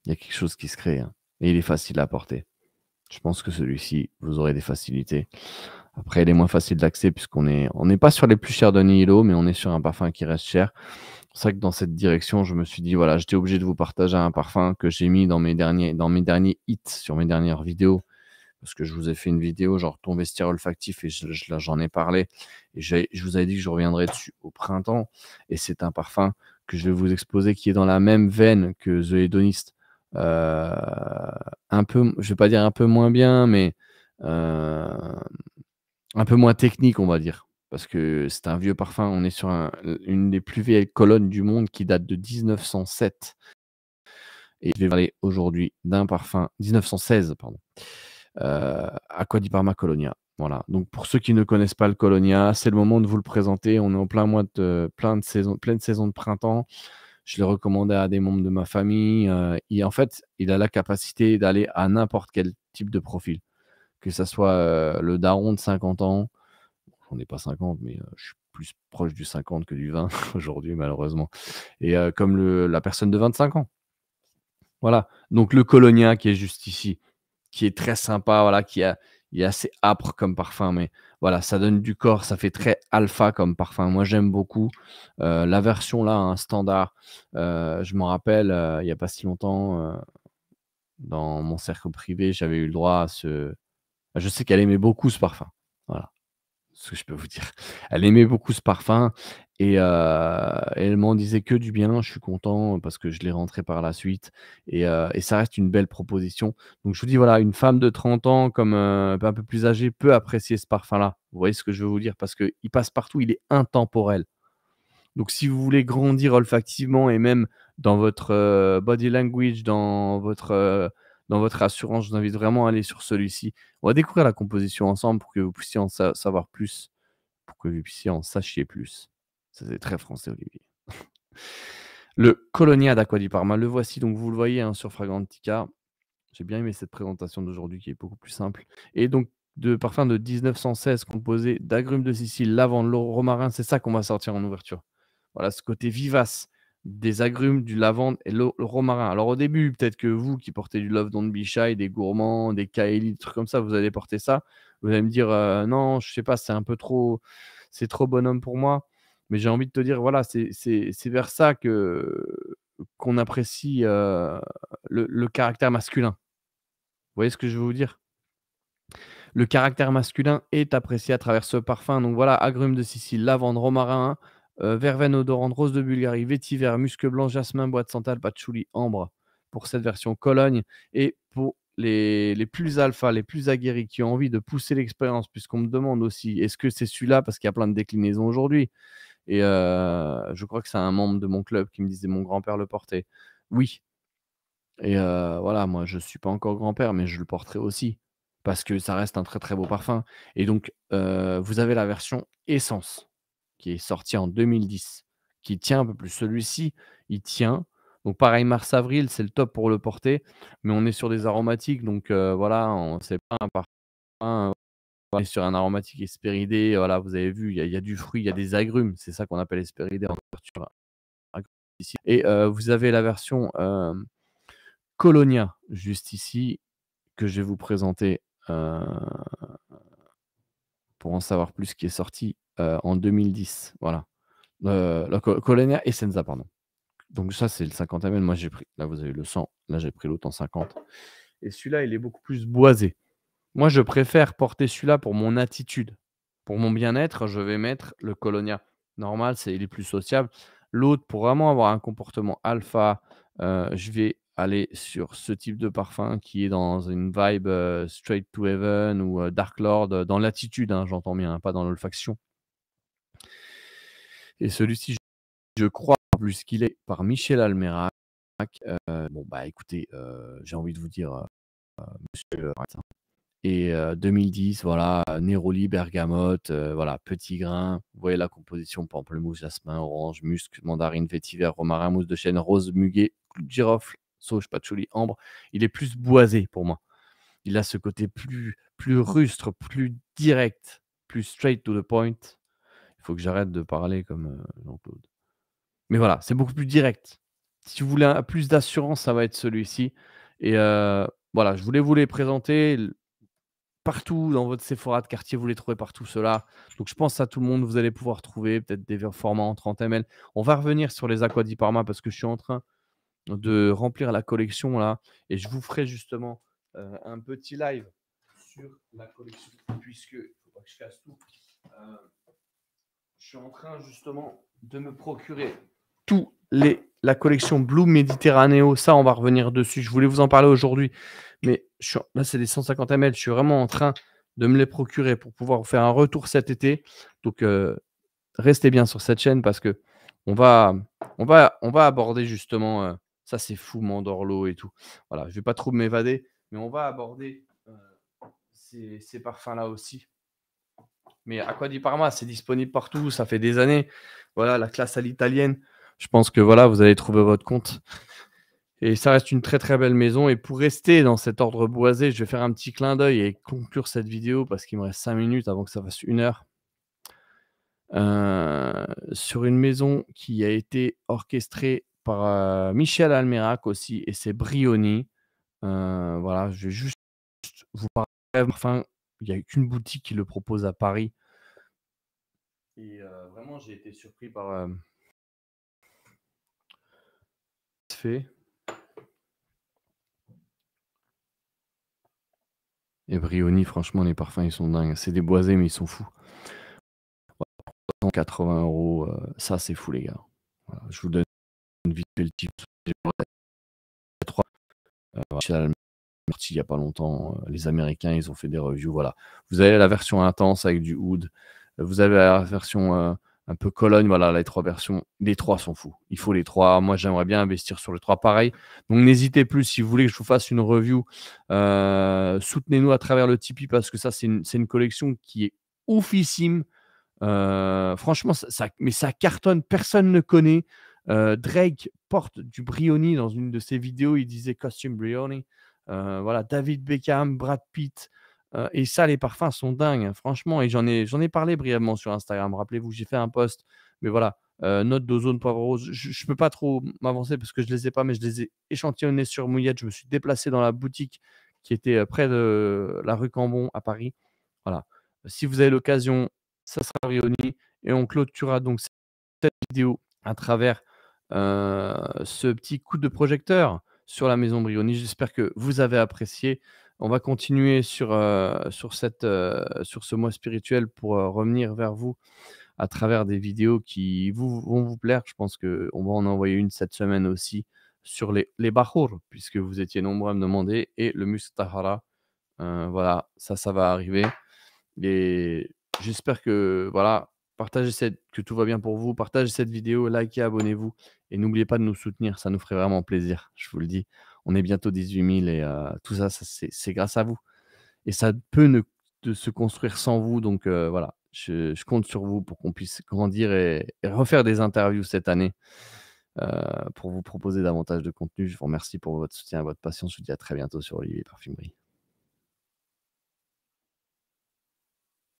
Il y a quelque chose qui se crée, hein, et il est facile à porter. Je pense que celui-ci, vous aurez des facilités. Après, il est moins facile d'accès on n'est pas sur les plus chers de Nihilo, mais on est sur un parfum qui reste cher. C'est vrai que dans cette direction, je me suis dit: «Voilà, j'étais obligé de vous partager un parfum que j'ai mis dans mes derniers hits sur mes dernières vidéos». Parce que je vous ai fait une vidéo genre ton vestiaire olfactif et j'en ai parlé et je vous avais dit que je reviendrais dessus au printemps, et c'est un parfum que je vais vous exposer qui est dans la même veine que The Hedonist. Un peu, je vais pas dire un peu moins bien, mais heu, un peu moins technique, on va dire, parce que c'est un vieux parfum. On est sur une des plus vieilles colonnes du monde qui date de 1907 et je vais parler aujourd'hui d'un parfum 1916 pardon, Acqua di Parma Colonia. Voilà, donc pour ceux qui ne connaissent pas le Colonia, c'est le moment de vous le présenter. On est en plein mois de pleine saison de printemps. Je l'ai recommandé à des membres de ma famille, et en fait, il a la capacité d'aller à n'importe quel type de profil. Que ça soit, le daron de 50 ans, j'en ai pas 50, mais, je suis plus proche du 50 que du 20 aujourd'hui malheureusement et comme la personne de 25 ans. Voilà, donc le Colonia qui est juste ici, qui est très sympa, voilà, il est assez âpre comme parfum, mais voilà, ça donne du corps, ça fait très alpha comme parfum. Moi, j'aime beaucoup, la version là, hein, standard, je m'en rappelle, il y a pas si longtemps, dans mon cercle privé, j'avais eu le droit à ce je sais qu'elle aimait beaucoup ce parfum. Voilà. Ce que je peux vous dire. Elle aimait beaucoup ce parfum et elle m'en disait que du bien. Je suis content parce que je l'ai rentré par la suite et ça reste une belle proposition. Donc je vous dis, voilà, une femme de 30 ans comme, un peu plus âgée peut apprécier ce parfum-là. Vous voyez ce que je veux vous dire? Parce qu'il passe partout, il est intemporel. Donc si vous voulez grandir olfactivement et même dans votre, body language, dans votre assurance, je vous invite vraiment à aller sur celui-ci. On va découvrir la composition ensemble pour que vous puissiez en savoir plus, pour que vous puissiez en sachiez plus. Ça, c'est très français, Olivier. Le Colonia d'Acqua di Parma, le voici, donc vous le voyez, hein, sur Fragrantica. J'ai bien aimé cette présentation d'aujourd'hui qui est beaucoup plus simple et donc de parfum de 1916 composé d'agrumes de Sicile, lavande, romarin, c'est ça qu'on va sortir en ouverture. Voilà, ce côté vivace des agrumes, du lavande et le romarin. Alors au début, peut-être que vous qui portez du Love Don't Be Shy, des gourmands, des Kaeli, des trucs comme ça, vous allez porter ça. Vous allez me dire: «Non, je sais pas, c'est un peu trop c'est trop bonhomme pour moi». Mais j'ai envie de te dire, voilà, c'est vers ça qu'on apprécie, le caractère masculin. Vous voyez ce que je veux vous dire? Le caractère masculin est apprécié à travers ce parfum. Donc voilà, agrumes de Sicile, lavande, romarin, verveine odorante, rose de Bulgarie, vétiver, musc blanc, jasmin, bois de santal, patchouli, ambre pour cette version Cologne et pour les plus alpha, les plus aguerris qui ont envie de pousser l'expérience puisqu'on me demande aussi: «Est-ce que c'est celui-là?» parce qu'il y a plein de déclinaisons aujourd'hui et je crois que c'est un membre de mon club qui me disait: «Mon grand-père le portait». Oui. Et voilà, moi je suis pas encore grand-père, mais je le porterai aussi, parce que ça reste un très, très beau parfum et donc vous avez la version essence qui est sortie en 2010, qui tient un peu plus. Celui-ci, il tient, donc pareil mars-avril, c'est le top pour le porter, mais on est sur des aromatiques donc voilà, on c'est pas un parfum, on est sur un aromatique hespéridé, voilà, vous avez vu, il y a du fruit, il y a des agrumes, c'est ça qu'on appelle hespéridé en ouverture ici et vous avez la version, Colonia, juste ici, que je vais vous présenter, pour en savoir plus, qui est sorti, en 2010, voilà. La Colonia Essenza, pardon. Donc ça, c'est le 50 ml, moi j'ai pris là vous avez le 100, là j'ai pris l'autre en 50 et celui-là, il est beaucoup plus boisé. Moi, je préfère porter celui-là pour mon attitude. Pour mon bien-être, je vais mettre le Colonia. Normal, il est plus sociable. L'autre, pour vraiment avoir un comportement alpha, je vais aller sur ce type de parfum qui est dans une vibe, Straight to Heaven ou, Dark Lord, dans l'attitude, hein, j'entends bien, hein, pas dans l'olfaction et celui-ci, je crois en plus qu'il est par Michel Almerac. Bon, bah, écoutez, j'ai envie de vous dire, monsieur, et 2010, voilà, néroli, bergamote, voilà, petit grain. Vous voyez la composition, pamplemousse, jasmin, orange, musc, mandarine, vétiver, romarin, mousse de chêne, rose, muguet, clou de girofle, sauge, patchouli, ambre. Il est plus boisé pour moi. Il a ce côté plus rustre, plus direct, plus straight to the point. Il faut que j'arrête de parler comme, Jean-Claude. Mais voilà, c'est beaucoup plus direct. Si vous voulez un plus d'assurance, ça va être celui-ci et voilà, je voulais vous les présenter. Partout dans votre Sephora de quartier, vous les trouvez partout ceux-là. Donc je pense à tout le monde, vous allez pouvoir trouver peut-être des formats en 30 ml. On va revenir sur les Aqua di Parma parce que je suis en train de remplir la collection là et je vous ferai justement, un petit live sur la collection puisque il faut pas que je casse tout. Heu, je suis en train justement de me procurer tous les la collection Blue Mediterraneo. Ça, on va revenir dessus. Je voulais vous en parler aujourd'hui, mais là, c'est des 150 ml. Je suis vraiment en train de me les procurer pour pouvoir vous faire un retour cet été. Donc, restez bien sur cette chaîne parce que on va on va aborder justement, ça c'est fou Mandorlo et tout. Voilà, je vais pas trop m'évader, mais on va aborder, ces parfums-là aussi. Mais Acqua di Parma, c'est disponible partout, ça fait des années. Voilà, la classe à l'italienne. Je pense que voilà, vous allez trouver votre compte et ça reste une très, très belle maison et pour rester dans cet ordre boisé, je vais faire un petit clin d'œil et conclure cette vidéo parce qu'il me reste 5 minutes avant que ça fasse 1 heure. Sur une maison qui a été orchestrée par, Michel Almerac aussi et c'est Brioni. Voilà, je vais juste vous parler enfin, il y a qu'une boutique qui le propose à Paris et vraiment j'ai été surpris par, fait et Brioni franchement les parfums ils sont dingues. C'est des boisés mais ils sont fous. 180 €, ça c'est fou les gars. Voilà, je vous donne vite fait le tips. Michel Almerac sorti il y a pas longtemps, les Américains, ils ont fait des reviews, voilà. Vous avez la version intense avec du oud, vous avez la version, un peu Cologne, voilà, les 3 versions. Les 3 sont fous. Il faut les 3. Moi, j'aimerais bien investir sur les 3 pareil. Donc n'hésitez plus si vous voulez que je vous fasse une review, soutenez-nous à travers le Tipeee parce que ça, c'est une collection qui est oufissime. Franchement, ça cartonne, personne ne connaît. Drake porte du Brioni dans une de ses vidéos, il disait «Costume Brioni». Voilà, David Beckham, Brad Pitt, et ça, les parfums sont dingues, hein, franchement et j'en ai parlé brièvement sur Instagram. Rappelez-vous, j'ai fait un post, mais voilà, note d'ozone poivre rose. Je peux pas trop m'avancer parce que je les ai pas, mais je les ai échantillonnés sur Mouillette. Je me suis déplacé dans la boutique qui était, près de la rue Cambon à Paris. Voilà. Si vous avez l'occasion, ça sera Brioni et on clôturera donc cette vidéo à travers, ce petit coup de projecteur sur la maison Brioni. J'espère que vous avez apprécié. On va continuer sur ce mois spirituel pour, revenir vers vous à travers des vidéos qui vont vous plaire. Je pense qu'on va en envoyer une cette semaine aussi sur les Bahour, puisque vous étiez nombreux à me demander et le Mustahara. Voilà, ça va arriver. Et j'espère que voilà, que tout va bien pour vous, partagez cette vidéo, likez, abonnez-vous et n'oubliez pas de nous soutenir, ça nous ferait vraiment plaisir, je vous le dis. On est bientôt 18 000 et tout ça, c'est grâce à vous et ça peut ne de se construire sans vous donc voilà, je compte sur vous pour qu'on puisse grandir et refaire des interviews cette année, heu, pour vous proposer davantage de contenu. Je vous remercie pour votre soutien et votre patience. Je vous dis à très bientôt sur Olivier Parfumerie.